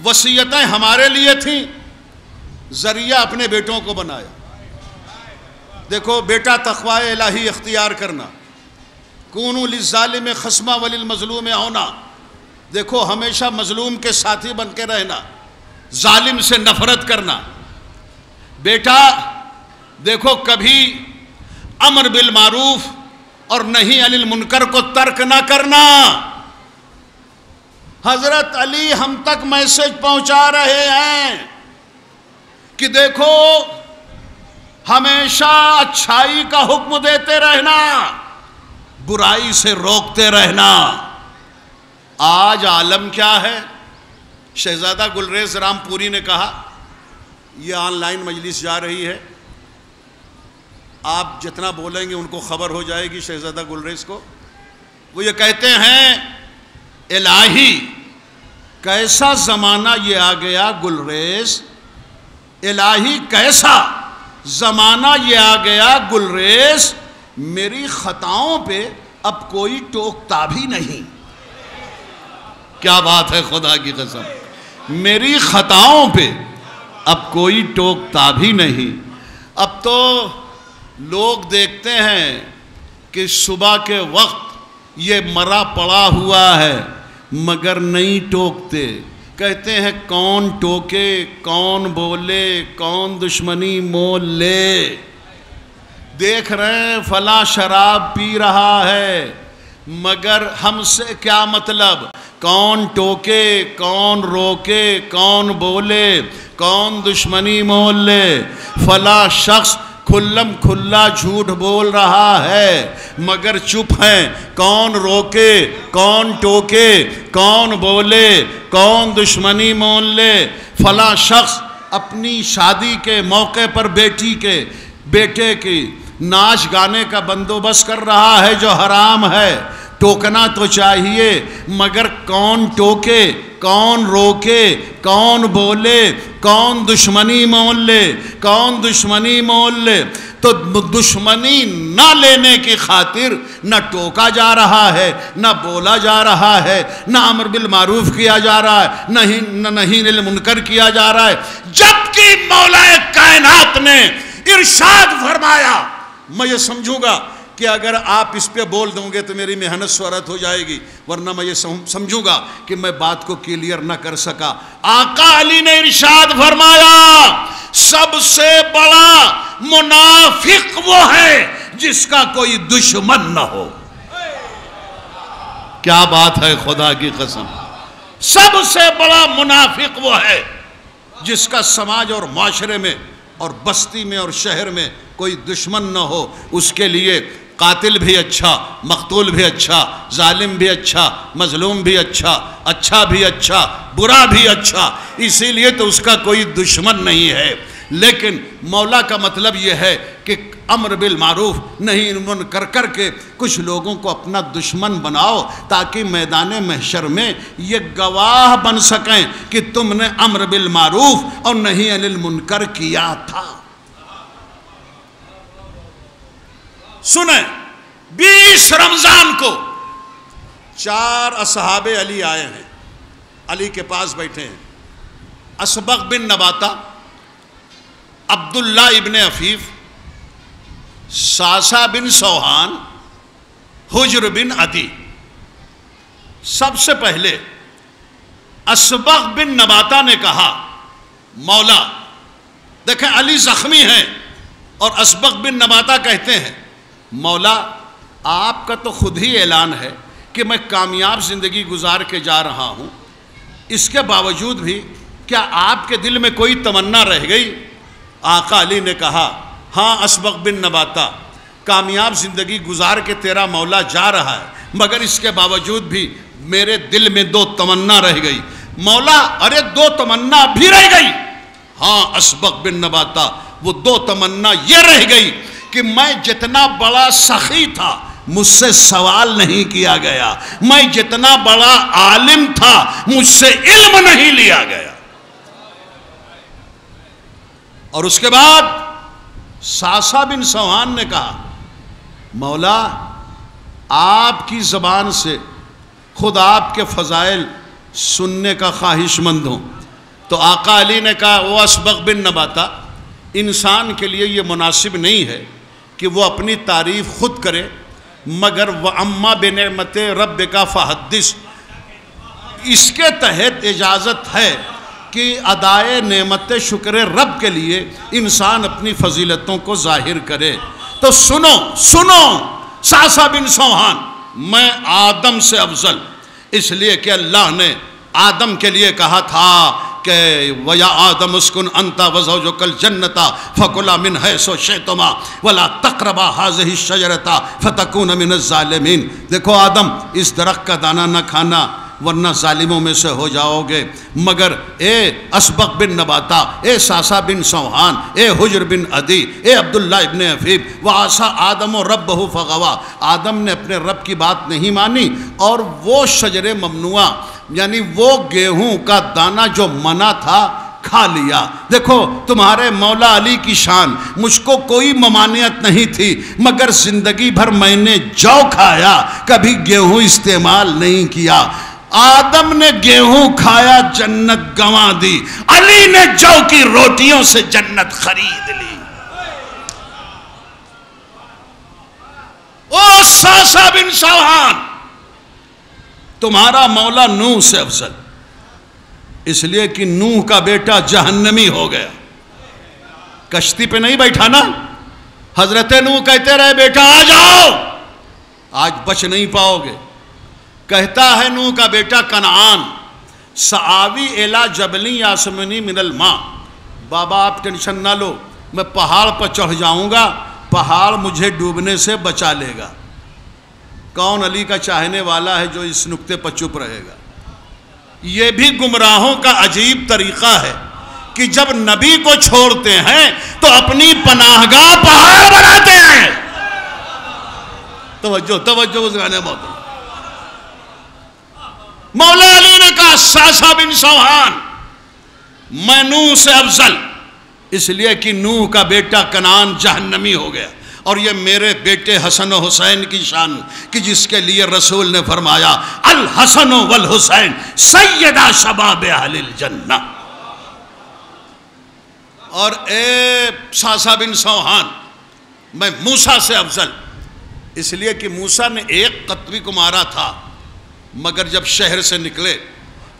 Speaker 1: وصیتیں ہمارے لیے تھیں، ذریعہ اپنے بیٹوں کو بنایا۔ دیکھو بیٹا تقوی الہی اختیار کرنا، کونوا للظالم خصما وللمظلوم عونا، دیکھو ہمیشہ مظلوم کے ساتھی بن کے رہنا، ظالم سے نفرت کرنا۔ بیٹا دیکھو کبھی امر بالمعروف اور نہی عن المنکر کو ترک نہ کرنا، حضرت علی ہم تک میسج پہنچا رہے ہیں کہ دیکھو ہمیشہ اچھائی کا حکم دیتے رہنا، برائی سے روکتے رہنا۔ آج عالم کیا ہے؟ شہزادہ گلریز رام پوری نے کہا، یہ آن لائن مجلس جا رہی ہے، آپ جتنا بولیں گے ان کو خبر ہو جائے گی شہزادہ گلریز کو۔ وہ یہ کہتے ہیں الہی کیسا زمانہ یہ آ گیا گلریز، الہی کیسا زمانہ یہ آ گیا گلریز، میری خطاؤں پہ اب کوئی ٹوکتا بھی نہیں۔ کیا بات ہے خدا کی قسم، میری خطاؤں پہ اب کوئی ٹوکتا بھی نہیں۔ اب تو لوگ دیکھتے ہیں کہ صبح کے وقت یہ مرا پڑا ہوا ہے مگر نہیں ٹوکتے، کہتے ہیں کون ٹوکے، کون بولے، کون دشمنی مول لے۔ دیکھ رہے ہیں فلاں شراب پی رہا ہے مگر ہم سے کیا مطلب، کون ٹوکے، کون روکے، کون بولے، کون دشمنی مول لے۔ فلاں شخص کھلم کھلا جھوٹ بول رہا ہے مگر چپ ہیں، کون روکے، کون ٹوکے، کون بولے، کون دشمنی مول لے۔ فلاں شخص اپنی شادی کے موقع پر بیٹے کی ناچ گانے کا بندوبست کر رہا ہے جو حرام ہے، ٹوکنا تو چاہیے مگر کون ٹوکے، کون روکے، کون بولے، کون دشمنی مول لے، کون دشمنی مول لے۔ تو دشمنی نہ لینے کی خاطر نہ ٹوکا جا رہا ہے، نہ بولا جا رہا ہے، نہ امر بالمعروف کیا جا رہا ہے، نہ نہی عن المنکر کیا جا رہا ہے، جبکہ مولا کائنات نے ارشاد فرمایا، میں یہ سمجھوں گا کہ اگر آپ اس پہ بول دوں گے تو میری محنت سورت ہو جائے گی، ورنہ میں یہ سمجھوں گا کہ میں بات کو کلیئر نہ کر سکا۔ آقا علی نے ارشاد فرمایا سب سے بڑا منافق وہ ہے جس کا کوئی دشمن نہ ہو۔ کیا بات ہے خدا کی قسم، سب سے بڑا منافق وہ ہے جس کا سماج اور معاشرے میں اور بستی میں اور شہر میں کوئی دشمن نہ ہو۔ اس کے لیے قاتل بھی اچھا، مقتول بھی اچھا، ظالم بھی اچھا، مظلوم بھی اچھا، اچھا بھی اچھا، برا بھی اچھا، اسی لیے تو اس کا کوئی دشمن نہیں ہے۔ لیکن مولا کا مطلب یہ ہے کہ امر بالمعروف نہی عن المنکر کر کے کچھ لوگوں کو اپنا دشمن بناؤ تاکہ میدان محشر میں یہ گواہ بن سکیں کہ تم نے امر بالمعروف اور نہی عن المنکر کیا تھا۔ سنیں 20 رمضان کو 4 اصحاب علی آئے ہیں، علی کے پاس بیٹھے ہیں، اسبغ بن نباتہ، عبداللہ ابن عفیف، ساسا بن سوحان، حجر بن عدی۔ سب سے پہلے اسبغ بن نباتہ نے کہا مولا، دیکھیں علی زخمی ہیں اور اسبغ بن نباتہ کہتے ہیں مولا آپ کا تو خود ہی اعلان ہے کہ میں کامیاب زندگی گزار کے جا رہا ہوں، اس کے باوجود بھی کیا آپ کے دل میں کوئی تمنا رہ گئی؟ آقا علی نے کہا ہاں اسبغ بن نباتہ، کامیاب زندگی گزار کے تیرا مولا جا رہا ہے مگر اس کے باوجود بھی میرے دل میں 2 تمنا رہ گئی۔ مولا ارے 2 تمنا بھی رہ گئی؟ ہاں اسبغ بن نباتہ، وہ 2 تمنا یہ رہ گئی کہ میں جتنا بڑا سخی تھا مجھ سے سوال نہیں کیا گیا، میں جتنا بڑا عالم تھا مجھ سے علم نہیں لیا گیا۔ اور اس کے بعد ساسا بن سوحان نے کہا مولا آپ کی زبان سے خود آپ کے فضائل سننے کا خواہش مند ہوں۔ تو آقا علی نے کہا وہ اسبغ بن نباتہ، انسان کے لیے یہ مناسب نہیں ہے کہ وہ اپنی تعریف خود کرے مگر وَأَمَّا بِنِعْمَتِ رَبِّكَ فَحَدِّثْ، اس کے تحت اجازت ہے کہ ادائے نعمت شکر رب کے لیے انسان اپنی فضیلتوں کو ظاہر کرے۔ تو سنو ساسا بن سوحان، میں آدم سے افضل اس لیے کہ اللہ نے آدم کے لیے کہا تھا کہ وَيَا آدَمُ اسْكُنْ أَنْتَ وَزَوْجُكَ الْجَنَّةَ فَكُلَا مِنْ حَيْثُ شِئْتُمَا وَلَا تَقْرَبَا هَٰذِهِ الشَّجَرَةَ فَتَكُونَ مِنَ الظَّالِمِينَ۔ دیکھو آدم، اس درخت کا دانہ نہ کھانا ورنہ ظالموں میں سے ہو جاؤ گے۔ مگر اے اسبق بن نباتہ، اے ساسا بن سوحان، اے حجر بن عدی، اے عبداللہ ابن عفیف، وَعَصَىٰ آدَمُ رَبَّهُ فَغَوَىٰ، آدم نے اپنے رب کی بات نہیں مانی اور وہ شجر ممنوعہ یعنی وہ گیہوں کا دانہ جو منع تھا کھا لیا۔ دیکھو تمہارے مولا علی کی شان، مجھ کو کوئی ممانعت نہیں تھی مگر زندگی بھر میں نے جو کھایا، کبھی گیہوں استعمال نہیں کیا۔ آدم نے گیہوں کھایا، جنت گنوا دی، علی نے جو کی روٹیوں سے جنت خرید لی۔ او ساسا بن سوحان، تمہارا مولا نوح سے افضل، اس لیے کہ نوح کا بیٹا جہنمی ہو گیا۔ کشتی پہ نہیں بیٹھا نا، حضرت نوح کہتے رہے بیٹا آ جاؤ، آج بچ نہیں پاؤ گے۔ کہتا ہے نوح کا بیٹا کنعان، سآوی الی جبل یعصمنی من الماء، بابا آپ ٹینشن نہ لو، میں پہاڑ پر چڑھ جاؤں گا، پہاڑ مجھے ڈوبنے سے بچا لے گا۔ کون علی کا چاہنے والا ہے جو اس نکتے پر چپ رہے گا؟ یہ بھی گمراہوں کا عجیب طریقہ ہے کہ جب نبی کو چھوڑتے ہیں تو اپنی پناہگاہ پہاڑ بناتے ہیں۔ توجہ اس گانے موت۔ مولا علی نے کہا ساسا بن سوحان میں نوح سے افضل، اس لیے کہ نوح کا بیٹا کنعان جہنمی ہو گیا، اور یہ میرے بیٹے حسن و حسین کی شان کہ جس کے لیے رسول نے فرمایا الحسن والحسین سیدہ شباب اہل الجنہ۔ اور اے ساسا بن سوحان میں موسیٰ سے افضل، اس لیے کہ موسیٰ نے ایک قطبی کو مارا تھا، مگر جب شہر سے نکلے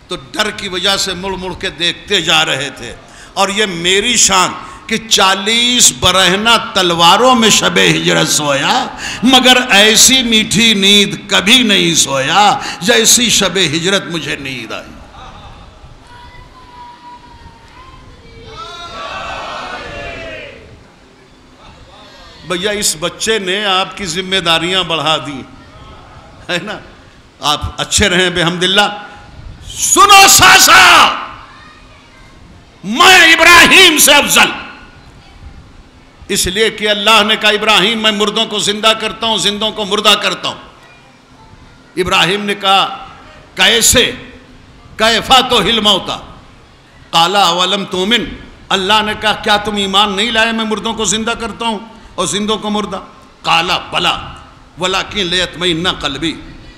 Speaker 1: تو ڈر کی وجہ سے مڑ مڑ کے دیکھتے جا رہے تھے۔ اور یہ میری شان کہ 40 برہنہ تلواروں میں شب ہجرت سویا، مگر ایسی میٹھی نیند کبھی نہیں سویا جیسی شب ہجرت مجھے نیند آئی۔ بھیا اس بچے نے آپ کی ذمہ داریاں بڑھا دی ہے نا، آپ اچھے رہیں بحمداللہ۔ سنو ساسا، میں ابراہیم سے افضل، اس لیے کہ اللہ نے کہا ابراہیم میں مردوں کو زندہ کرتا ہوں، زندوں کو مردہ کرتا ہوں۔ ابراہیم نے کہا کیسے؟ کیفا تحیی الموتیٰ قال اولم تؤمن، اللہ نے کہا کیا تم ایمان نہیں لائے میں مردوں کو زندہ کرتا ہوں اور زندوں کو مردہ؟ قال بلا ولکن لیطمئن قلبی،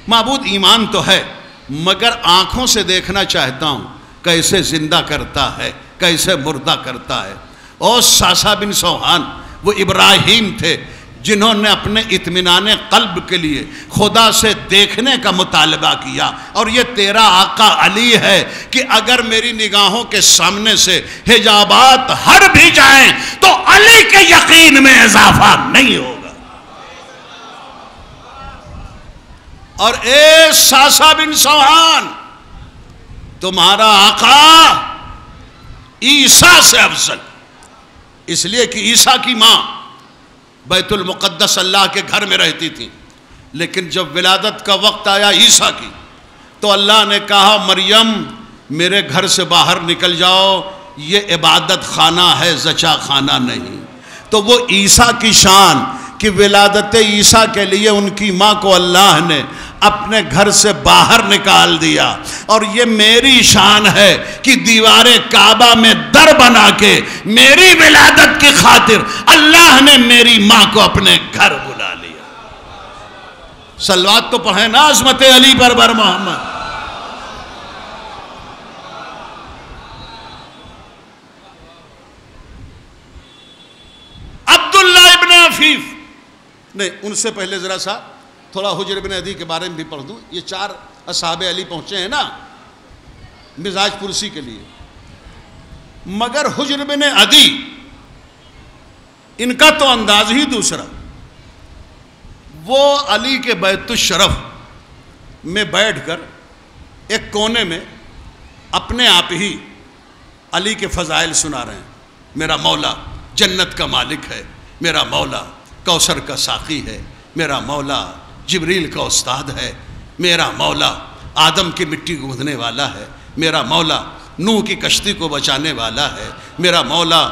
Speaker 1: معبود ایمان تو ہے مگر آنکھوں سے دیکھنا چاہتا ہوں کیسے زندہ کرتا ہے، کیسے مردہ کرتا ہے۔ اور ساسا بن سوحان وہ ابراہیم تھے جنہوں نے اپنے اطمینان قلب کے لیے خدا سے دیکھنے کا مطالبہ کیا، اور یہ تیرا آقا علی ہے کہ اگر میری نگاہوں کے سامنے سے حجابات ہٹ بھی جائیں تو علی کے یقین میں اضافہ نہیں ہوگا۔ اور اے ساسا بن سوحان، تمہارا آقا عیسیٰ سے افضل، اس لیے کہ عیسیٰ کی ماں بیت المقدس اللہ کے گھر میں رہتی تھی، لیکن جب ولادت کا وقت آیا عیسیٰ کی تو اللہ نے کہا مریم میرے گھر سے باہر نکل جاؤ، یہ عبادت خانہ ہے زچا خانہ نہیں۔ تو وہ عیسیٰ کی شان کہ ولادت عیسیٰ کے لیے ان کی ماں کو اللہ نے اپنے گھر سے باہر نکال دیا، اور یہ میری شان ہے کہ دیوار کعبہ میں در بنا کے میری ولادت کی خاطر اللہ نے میری ماں کو اپنے گھر بلا لیا۔ صلوات تو پڑھیں نا عظمت علی پر بر محمد۔ عبداللہ ابن عفیف نہیں، ان سے پہلے ذرا سا تھوڑا حجر بن عدی کے بارے میں بھی پڑھ دوں۔ یہ 4 اصحاب علی پہنچے ہیں نا مزاج پرسی کے لیے، مگر حجر بن عدی ان کا تو انداز ہی دوسرا۔ وہ علی کے بیت الشرف میں بیٹھ کر ایک کونے میں اپنے آپ ہی علی کے فضائل سنا رہے ہیں۔ میرا مولا جنت کا مالک ہے، میرا مولا کوثر کا ساقی ہے، میرا مولا جبریل کا استاد ہے، میرا مولا آدم کی مٹی گوندھنے والا ہے، میرا مولا نوح کی کشتی کو بچانے والا ہے، میرا مولا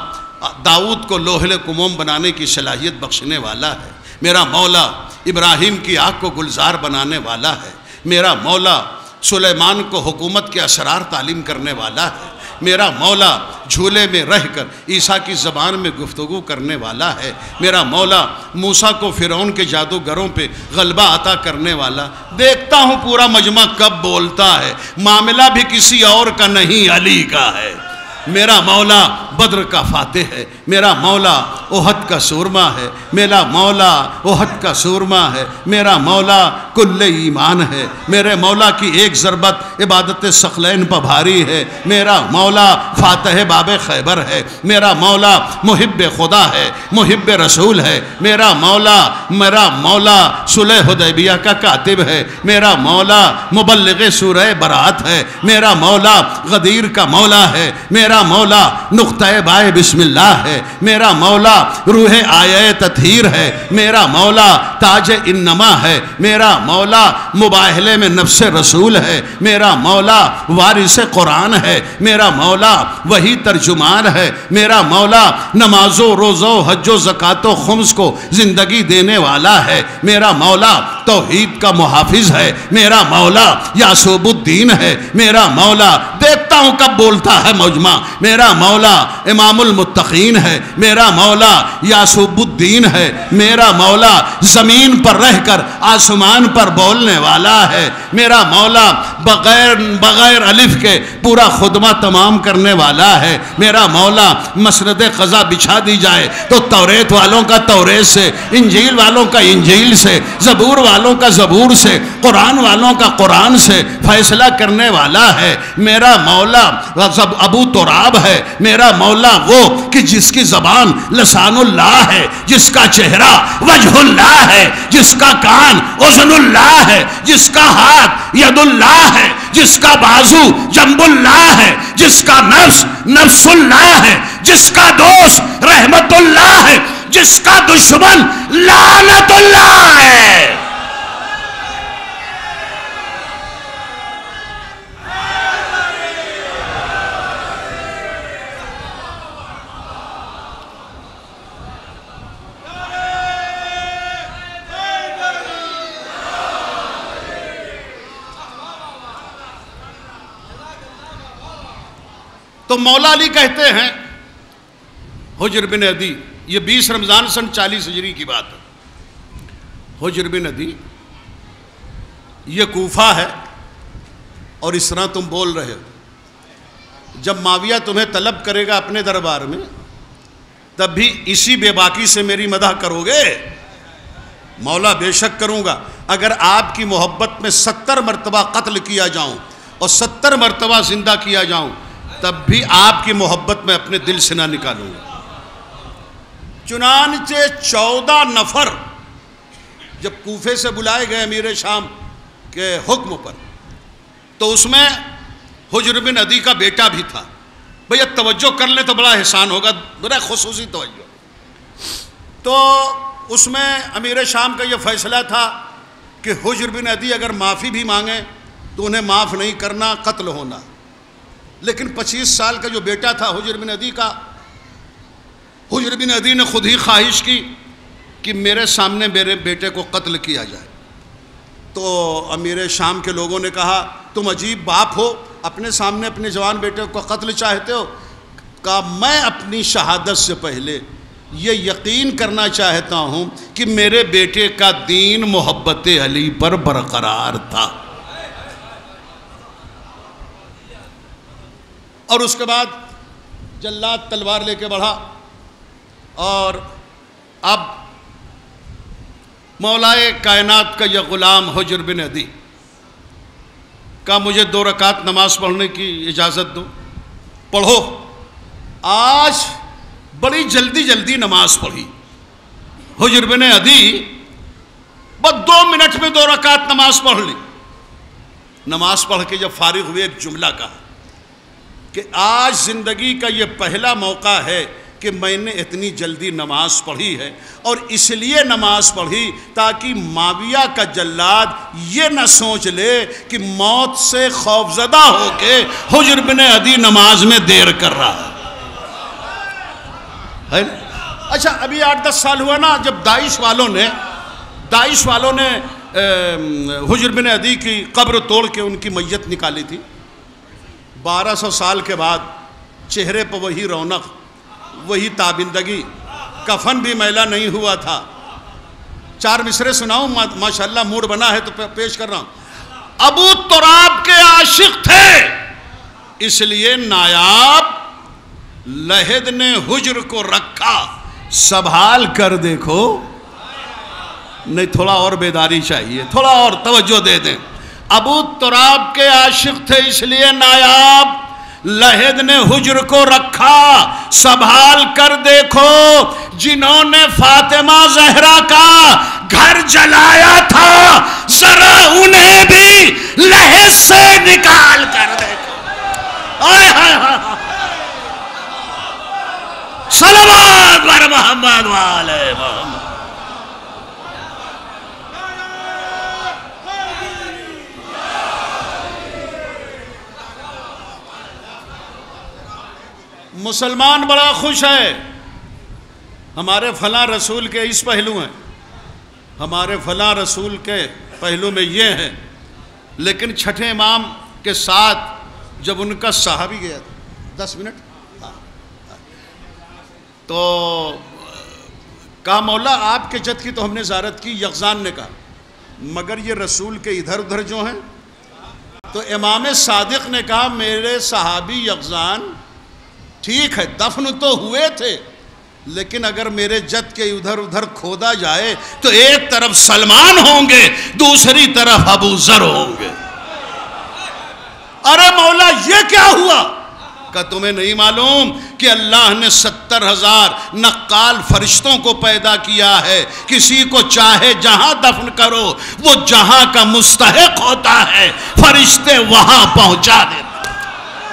Speaker 1: داؤد کو لوح کموم بنانے کی صلاحیت بخشنے والا ہے، میرا مولا ابراہیم کی آگ کو گلزار بنانے والا ہے، میرا مولا سلیمان کو حکومت کے اسرار تعلیم کرنے والا ہے، میرا مولا جھولے میں رہ کر عیسیٰ کی زبان میں گفتگو کرنے والا ہے، میرا مولا موسیٰ کو فرعون کے جادوگروں پہ غلبہ عطا کرنے والا۔ دیکھتا ہوں پورا مجمع کب بولتا ہے معاملہ بھی کسی اور کا نہیں علی کا ہے۔ میرا مولا بدر کا فاتح ہے، میرا مولا احد کا سورما ہے، میرا مولا احد کا سورما ہے، میرا مولا کل ایمان ہے، میرے مولا کی ایک ضربت عبادت ثقلین پر بھاری ہے، میرا مولا فاتح باب خیبر ہے، میرا مولا محب خدا ہے، محب رسول ہے، میرا مولا صلح حدیبیہ کا کاتب ہے، میرا مولا مبلغ سورہ برات ہے، میرا مولا غدیر کا مولا ہے، میرا مولا نقطہ بائے بسم اللہ ہے، میرا مولا روح آیہ تطہیر ہے، میرا مولا تاج انما ہے، میرا مولا مباہلے میں نفس رسول ہے، میرا مولا وارث قرآن ہے، میرا مولا وہی ترجمان ہے، میرا مولا نماز و روزہ و حج و زکوٰۃ و خمس کو زندگی دینے والا ہے، میرا مولا توحید کا محافظ ہے، میرا مولا یعصوب الدین ہے، میرا مولا دیکھتا ہوں کب بولتا ہے مجمع، میرا مولا امام المتقین ہے، میرا مولا یعصوب الدین ہے، میرا مولا زمین پر رہ کر آسمان پر بولنے والا ہے، میرا مولا بغیر الف کے پورا خدمہ تمام کرنے والا ہے، میرا مولا مسند قضا بچھا دی جائے تو توریت والوں کا توریت سے، انجیل والوں کا انجیل سے، زبور والوں کا زبور سے، قرآن والوں کا قرآن سے فیصلہ کرنے والا ہے، میرا مولا ابو تراب ہے، میرا مولا وہ کہ جس کی زبان لسان اللہ ہے، جس کا چہرہ وجہ اللہ ہے، جس کا کان اذن اللہ ہے، جس کا ہاتھ ید اللہ ہے، جس کا بازو جنب اللہ ہے، جس کا نفس اللہ ہے، جس کا دوست رحمت اللہ ہے، جس کا دشمن لعنت اللہ ہے۔ تو مولا علی کہتے ہیں حجر بن عدی، یہ 20 رمضان سن 40 ہجری کی بات ہے، حجر بن عدی یہ کوفہ ہے اور اس طرح تم بول رہے ہو، جب معاویہ تمہیں طلب کرے گا اپنے دربار میں تب بھی اسی بے باکی سے میری مدح کرو گے؟ مولا بے شک کروں گا، اگر آپ کی محبت میں 70 مرتبہ قتل کیا جاؤں اور 70 مرتبہ زندہ کیا جاؤں تب بھی آپ کی محبت میں اپنے دل سے نہ نکالوں گا۔ چنانچہ 14 نفر جب کوفے سے بلائے گئے امیر شام کے حکم پر تو اس میں حجر بن عدی کا بیٹا بھی تھا۔ بھئی توجہ کر لیں تو بڑا احسان ہوگا، بڑا خصوصی توجہ۔ تو اس میں امیر شام کا یہ فیصلہ تھا کہ حجر بن عدی اگر معافی بھی مانگیں تو انہیں معاف نہیں کرنا، قتل ہونا۔ لیکن 25 سال کا جو بیٹا تھا حجر بن عدی کا، حجر بن عدی نے خود ہی خواہش کی کہ میرے سامنے میرے بیٹے کو قتل کیا جائے۔ تو امیر شام کے لوگوں نے کہا تم عجیب باپ ہو، اپنے سامنے اپنے جوان بیٹے کو قتل چاہتے ہو؟ کہا میں اپنی شہادت سے پہلے یہ یقین کرنا چاہتا ہوں کہ میرے بیٹے کا دین محبت علی پر برقرار تھا۔ اور اس کے بعد جلاد تلوار لے کے بڑھا اور اب مولائے کائنات کا یہ غلام حجر بن عدی کہا مجھے 2 رکعت نماز پڑھنے کی اجازت دو۔ پڑھو۔ آج بڑی جلدی نماز پڑھی حجر بن عدی، بس 2 منٹ میں 2 رکعت نماز پڑھ لی۔ نماز پڑھ کے جب فارغ ہوئے ایک جملہ کہا، کہ آج زندگی کا یہ پہلا موقع ہے کہ میں نے اتنی جلدی نماز پڑھی ہے، اور اس لیے نماز پڑھی تاکہ معاویہ کا جلاد یہ نہ سوچ لے کہ موت سے خوفزدہ ہو کے حجر بن عدی نماز میں دیر کر رہا ہے۔ اچھا ابھی 8-10 سال ہوا نا جب داعش والوں نے حجر بن عدی کی قبر توڑ کے ان کی میت نکالی تھی۔ 1200 سال کے بعد چہرے پہ وہی رونق، وہی تابندگی، کفن بھی میلا نہیں ہوا تھا۔ 4 مصرے سناؤں؟ ماشاءاللہ موڈ بنا ہے تو پیش کر رہا ہوں۔ ابو تراب کے عاشق تھے، اس لیے نایاب لحد نے حجر کو رکھا، سنبھال کر دیکھو۔ نہیں تھوڑا اور بیداری چاہیے، تھوڑا اور توجہ دے دیں۔ ابو تراب کے عاشق تھے، اس لیے نایاب لحد نے حجر کو رکھا، سنبھال کر دیکھو۔ جنہوں نے فاطمہ زہرا کا گھر جلایا تھا، ذرا انہیں بھی لحد سے نکال کر دیکھو۔ آئے ہائے ہائے، صلوات بر محمد والے محمد۔ مسلمان بڑا خوش ہے، ہمارے فلاں رسول کے اس پہلو ہیں، ہمارے فلاں رسول کے پہلو میں یہ ہیں، لیکن چھٹے امام کے ساتھ جب ان کا صحابی گیا تھا 10 منٹ تو کہا مولا آپ کے جد کی تو ہم نے زیارت کی، یغزان نے کہا مگر یہ رسول کے ادھر ادھر جو ہیں، تو امام صادق نے کہا میرے صحابی یغزان ٹھیک ہے دفن تو ہوئے تھے، لیکن اگر میرے جد کے ادھر ادھر کھودا جائے تو ایک طرف سلمان ہوں گے، دوسری طرف ابو ذر ہوں گے۔ ارے مولا یہ کیا ہوا؟ کہ تمہیں نہیں معلوم کہ اللہ نے 70,000 نقال فرشتوں کو پیدا کیا ہے، کسی کو چاہے جہاں دفن کرو وہ جہاں کا مستحق ہوتا ہے، فرشتے وہاں پہنچا دیتے۔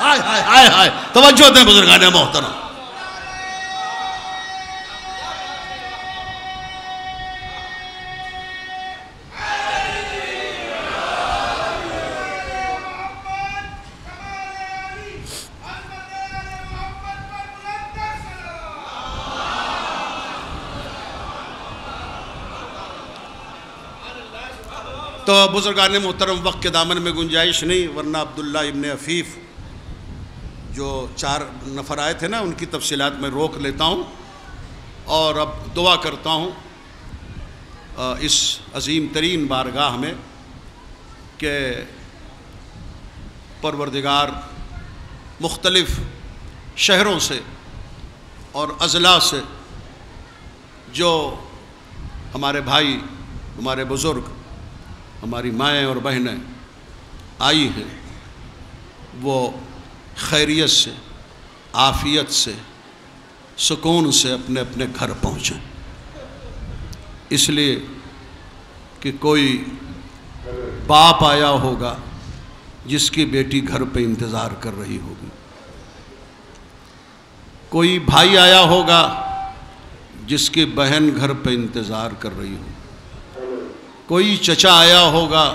Speaker 1: ہائے ہائے ہائے ہائے، توجہ دیں بزرگان محترم۔ تو بزرگان محترم وقت کے دامن میں گنجائش نہیں، ورنہ عبداللہ ابن عفیف جو 4 نفر آئے تھے نا ان کی تفصیلات میں روک لیتا ہوں، اور اب دعا کرتا ہوں اس عظیم ترین بارگاہ میں کہ پروردگار مختلف شہروں سے اور اضلاع سے جو ہمارے بھائی، ہمارے بزرگ، ہماری مائیں اور بہنیں آئی ہیں، وہ خیریت سے، عافیت سے، سکون سے اپنے اپنے گھر پہنچیں، اس لیے کہ کوئی باپ آیا ہوگا جس کی بیٹی گھر پہ انتظار کر رہی ہوگی، کوئی بھائی آیا ہوگا جس کی بہن گھر پہ انتظار کر رہی ہوگی، کوئی چچا آیا ہوگا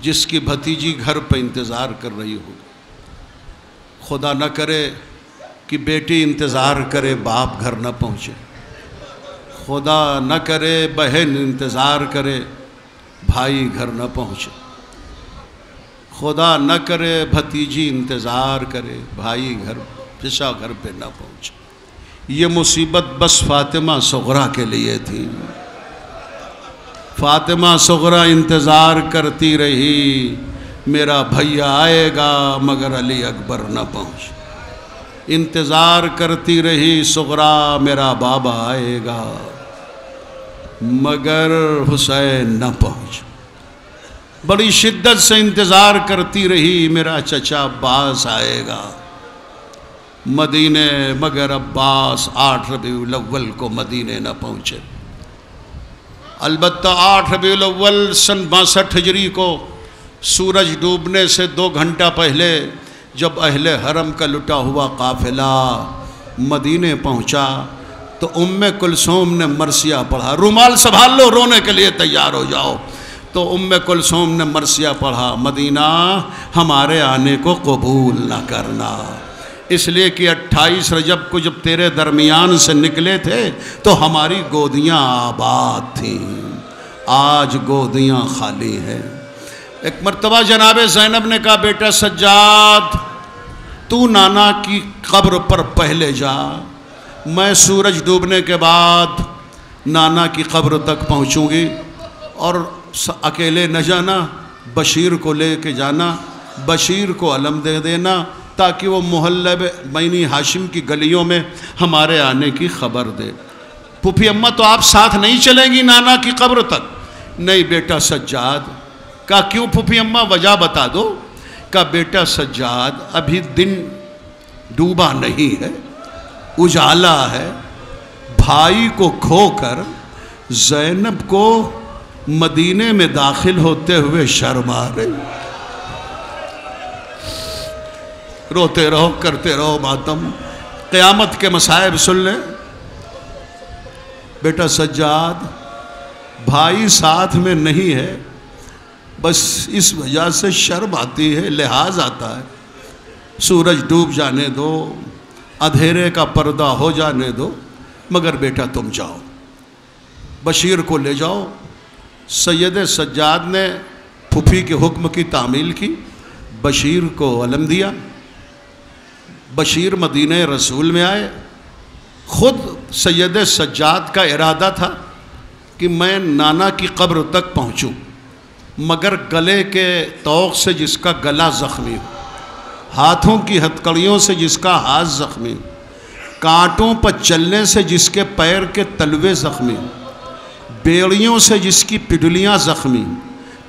Speaker 1: جس کی بھتیجی گھر پہ انتظار کر رہی ہوگی۔ خدا نہ کرے کہ بیٹی انتظار کرے باپ گھر نہ پہنچے، خدا نہ کرے بہن انتظار کرے بھائی گھر نہ پہنچے، خدا نہ کرے بھتیجی انتظار کرے بھائی چچا گھر پہ نہ پہنچے۔ یہ مصیبت بس فاطمہ صغرا کے لیے تھی۔ فاطمہ صغرا انتظار کرتی رہی، میرا بھیا آئے گا مگر علی اکبر نہ پہنچ۔ انتظار کرتی رہی صغرا، میرا بابا آئے گا مگر حسین نہ پہنچ۔ بڑی شدت سے انتظار کرتی رہی، میرا چچا عباس آئے گا مدینے، مگر عباس 8 ربیع الاول کو مدینے نہ پہنچے۔ البتہ 8 ربیع الاول سن 62 ہجری کو سورج ڈوبنے سے 2 گھنٹہ پہلے جب اہل حرم کا لٹا ہوا قافلہ مدینے پہنچا تو ام کلثوم نے مرثیہ پڑھا، رومال سنبھال لو، رونے کے لیے تیار ہو جاؤ۔ تو ام کلثوم نے مرثیہ پڑھا، مدینہ ہمارے آنے کو قبول نہ کرنا، اس لیے کہ 28 رجب کو جب تیرے درمیان سے نکلے تھے تو ہماری گودیاں آباد تھیں، آج گودیاں خالی ہیں۔ ایک مرتبہ جناب زینب نے کہا بیٹا سجاد تو نانا کی قبر پر پہلے جا، میں سورج ڈوبنے کے بعد نانا کی قبر تک پہنچوں گی، اور اکیلے نہ جانا، بشیر کو لے کے جانا، بشیر کو علم دے دینا تاکہ وہ محلہ بنی ہاشم کی گلیوں میں ہمارے آنے کی خبر دے۔ پھوپھی اماں تو آپ ساتھ نہیں چلیں گی نانا کی قبر تک؟ نہیں بیٹا سجاد۔ کہا کیوں پھوپھی اماں، وجہ بتا دو۔ کہا بیٹا سجاد ابھی دن ڈوبا نہیں ہے، اجالا ہے، بھائی کو کھو کر زینب کو مدینے میں داخل ہوتے ہوئے شرم آ رہی، روتے رہو کرتے رہو ماتم، قیامت کے مصائب سن لیں۔ بیٹا سجاد بھائی ساتھ میں نہیں ہے، بس اس وجہ سے شرم آتی ہے، لحاظ آتا ہے، سورج ڈوب جانے دو، اندھیرے کا پردہ ہو جانے دو، مگر بیٹا تم جاؤ، بشیر کو لے جاؤ۔ سید سجاد نے پھوپھی کے حکم کی تعمیل کی، بشیر کو علم دیا، بشیر مدینہ رسول میں آئے۔ خود سید سجاد کا ارادہ تھا کہ میں نانا کی قبر تک پہنچوں، مگر گلے کے طوق سے جس کا گلا زخمی ہو، ہاتھوں کی ہتکڑیوں سے جس کا ہاتھ زخمی ہو، کانٹوں پر چلنے سے جس کے پیر کے تلوے زخمی ہو، بیڑیوں سے جس کی پڈلیاں زخمی،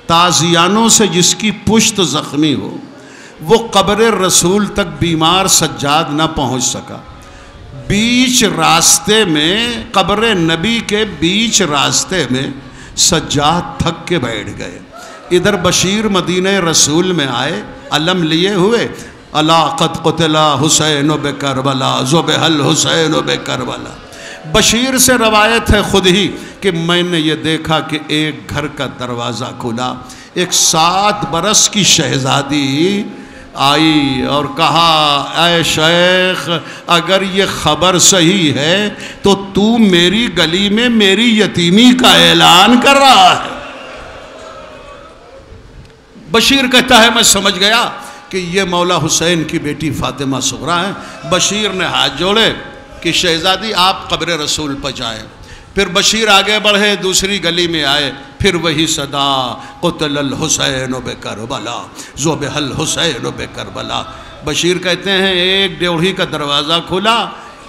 Speaker 1: تازیانوں سے جس کی پشت زخمی ہو، وہ قبر رسول تک بیمار سجاد نہ پہنچ سکا۔ بیچ راستے میں، قبر نبی کے بیچ راستے میں سجاد تھک کے بیٹھ گئے۔ ادھر بشیر مدینہ رسول میں آئے علم لیے ہوئے، الا قد قتل حسین بکربلا ذبح الحسین بکربلا۔ بشیر سے روایت ہے خود ہی کہ میں نے یہ دیکھا کہ ایک گھر کا دروازہ کھلا، ایک 7 برس کی شہزادی آئی اور کہا اے شیخ اگر یہ خبر صحیح ہے تو میری گلی میں میری یتیمی کا اعلان کر رہا ہے۔ بشیر کہتا ہے میں سمجھ گیا کہ یہ مولا حسین کی بیٹی فاطمہ صغریٰ ہے۔ بشیر نے ہاتھ جوڑے کہ شہزادی آپ قبر رسول پر جائیں۔ پھر بشیر آگے بڑھے، دوسری گلی میں آئے، پھر وہی صدا قتل الحسین بکربلا ذبح الحسین بکربلا۔ بشیر کہتے ہیں ایک ڈیوڑھی کا دروازہ کھلا،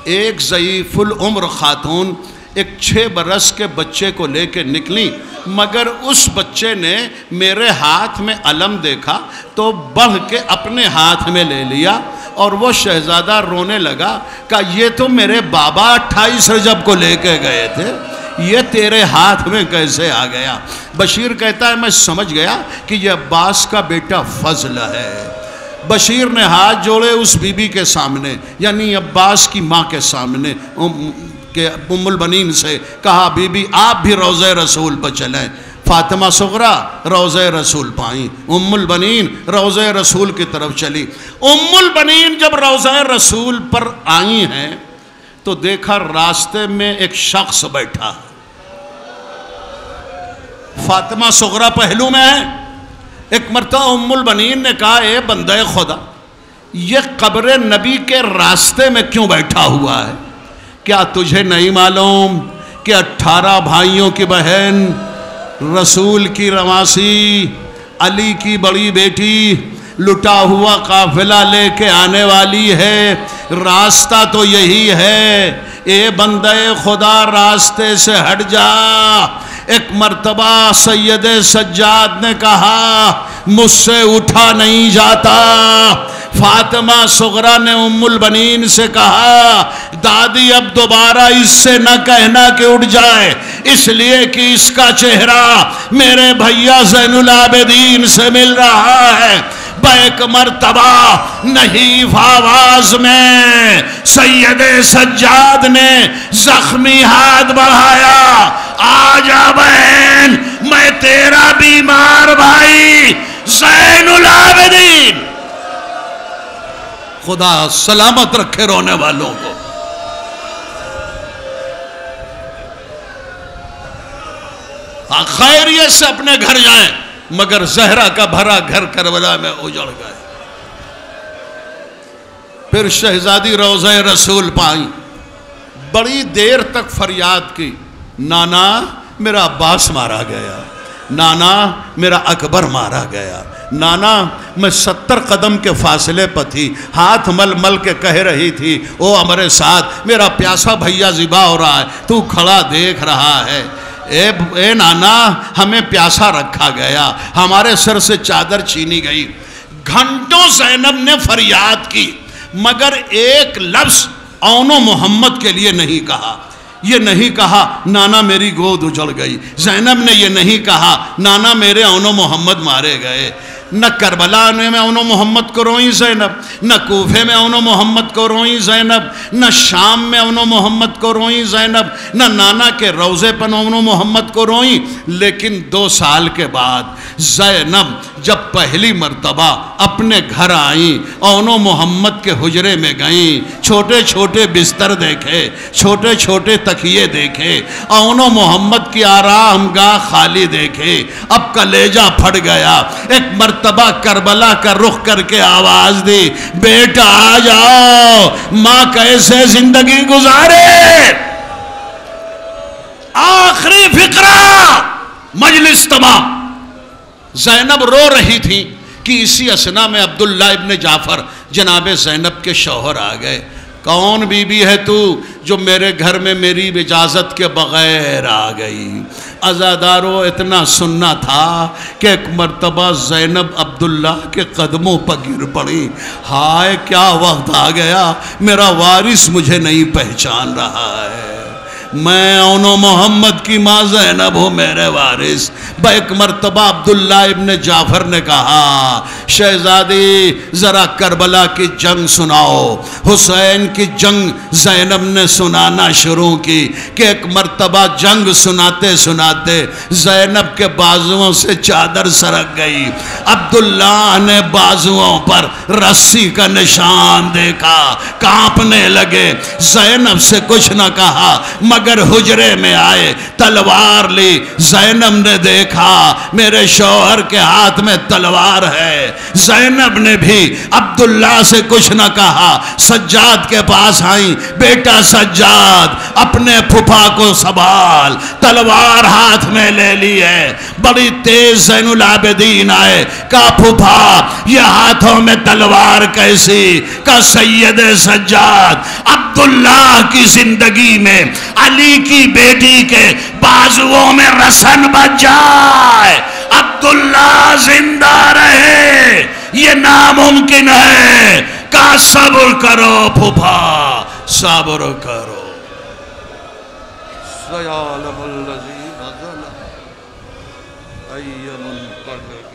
Speaker 1: ایک ضعیف العمر خاتون ایک 6 برس کے بچے کو لے کے نکلی، مگر اس بچے نے میرے ہاتھ میں علم دیکھا تو بڑھ کے اپنے ہاتھ میں لے لیا، اور وہ شہزادہ رونے لگا کہ یہ تو میرے بابا 28 رجب کو لے کے گئے تھے، یہ تیرے ہاتھ میں کیسے آ گیا؟ بشیر کہتا ہے میں سمجھ گیا کہ یہ عباس کا بیٹا فضل ہے۔ بشیر نے ہاتھ جوڑے اس بی بی کے سامنے، یعنی عباس کی ماں کے سامنے، ام البنین سے کہا بی بی آپ بھی روضہ رسول پر چلیں۔ فاطمہ صغریٰ روضہ رسول پائیں، ام البنین روضہ رسول کی طرف چلی۔ ام البنین جب روضہ رسول پر آئی ہیں تو دیکھا راستے میں ایک شخص بیٹھا، فاطمہ صغریٰ پہلو میں ہے۔ ایک مرتبہ ام البنین نے کہا اے بندہ خدا یہ قبر نبی کے راستے میں کیوں بیٹھا ہوا ہے؟ کیا تجھے نہیں معلوم کہ 18 بھائیوں کی بہن، رسول کی رواسی، علی کی بڑی بیٹی لٹا ہوا قافلہ لے کے آنے والی ہے، راستہ تو یہی ہے، اے بندے خدا راستے سے ہٹ جا۔ ایک مرتبہ سید سجاد نے کہا مجھ سے اٹھا نہیں جاتا۔ فاطمہ صغریٰ نے ام البنین سے کہا دادی اب دوبارہ اس سے نہ کہنا کہ اٹھ جائے، اس لیے کہ اس کا چہرہ میرے بھیا زین العابدین سے مل رہا ہے۔ بیک مرتبہ نحیف آواز میں سید سجاد نے زخمی ہاتھ بڑھایا، آجا بہن میں تیرا بیمار بھائی زین العابدین، خدا سلامت رکھے رونے والوں کو۔ خیریت سے اپنے گھر جائیں، مگر زہرا کا بھرا گھر کربلا میں اجڑ گئے۔ پھر شہزادی روضہ رسول پائیں، بڑی دیر تک فریاد کی، نانا میرا عباس مارا گیا، نانا میرا اکبر مارا گیا، نانا میں 70 قدم کے فاصلے پر تھی، ہاتھ مل مل کے کہہ رہی تھی او ہمارے ساتھ میرا پیاسا بھیا ذبح ہو رہا ہے، تو کھڑا دیکھ رہا ہے۔ اے نانا ہمیں پیاسا رکھا گیا، ہمارے سر سے چادر چھینی گئی۔ گھنٹوں زینب نے فریاد کی، مگر ایک لفظ اون و محمد کے لیے نہیں کہا۔ یہ نہیں کہا نانا میری گود اجڑ گئی، زینب نے یہ نہیں کہا نانا میرے اون و محمد مارے گئے۔ نہ کربلا میں اون و محمد کو روئیں زینب، نہ کوفے میں اون و محمد کو روئیں زینب، نہ شام میں اون و محمد کو روئیں زینب، نہ نانا کے روضے پر اون و محمد کو روئیں۔ لیکن 2 سال کے بعد زینب جب پہلی مرتبہ اپنے گھر آئیں، اون و محمد کے حجرے میں گئیں، چھوٹے چھوٹے بستر دیکھے، چھوٹے چھوٹے تکیے دیکھے، اون و محمد کی آرام گاہ خالی دیکھے، اب کلیجہ پھٹ گیا۔ ایک مرتبہ کربلا کا رخ کر کے آواز دی، بیٹا آ جاؤ، ماں کیسے زندگی گزارے۔ آخری فقرہ مجلس تمام، زینب رو رہی تھی کہ اسی اسنا میں عبداللہ ابن جعفر جناب زینب کے شوہر آ گئے۔ کون بی بی ہے تو جو میرے گھر میں میری اجازت کے بغیر آ گئی؟ عزادارو اتنا سننا تھا کہ ایک مرتبہ زینب عبداللہ کے قدموں پر گر پڑی، ہائے کیا وقت آ گیا، میرا وارث مجھے نہیں پہچان رہا ہے، میں اون و محمد کی ماں زینب ہوں میرے وارث۔ ایک مرتبہ عبداللہ ابن جعفر نے کہا، شہزادی ذرا کربلا کی جنگ سناؤ۔ حسین کی جنگ زینب نے سنانا شروع کی کہ ایک مرتبہ جنگ سناتے سناتے زینب کے بازوؤں سے چادر سرک گئی، عبداللہ نے بازوؤں پر رسی کا نشان دیکھا، کانپنے لگے، زینب سے کچھ نہ کہا مگر حجرے میں آئے، تلوار لی، زینب نے دیکھا میرے شوہر کے ہاتھ میں تلوار ہے، زینب نے بھی عبداللہ سے کچھ نہ کہا، سجاد کے پاس آئیں، بیٹا سجاد اپنے پھپھا کو سنبھال، تلوار ہاتھ میں لے لی ہے، بڑی تیز زین العابدین آئے، کہا پھپھا یہ ہاتھوں میں تلوار کیسی؟ کہا سید سجاد عبداللہ کی زندگی میں علی کی بیٹی کے بازوؤں میں رسن بچ جائے، عبداللہ زندہ رہے یہ ناممکن ہے، کہا صبر کرو پھپھا صبر کرو۔ سیعلم الذین ظلموا ای منقلب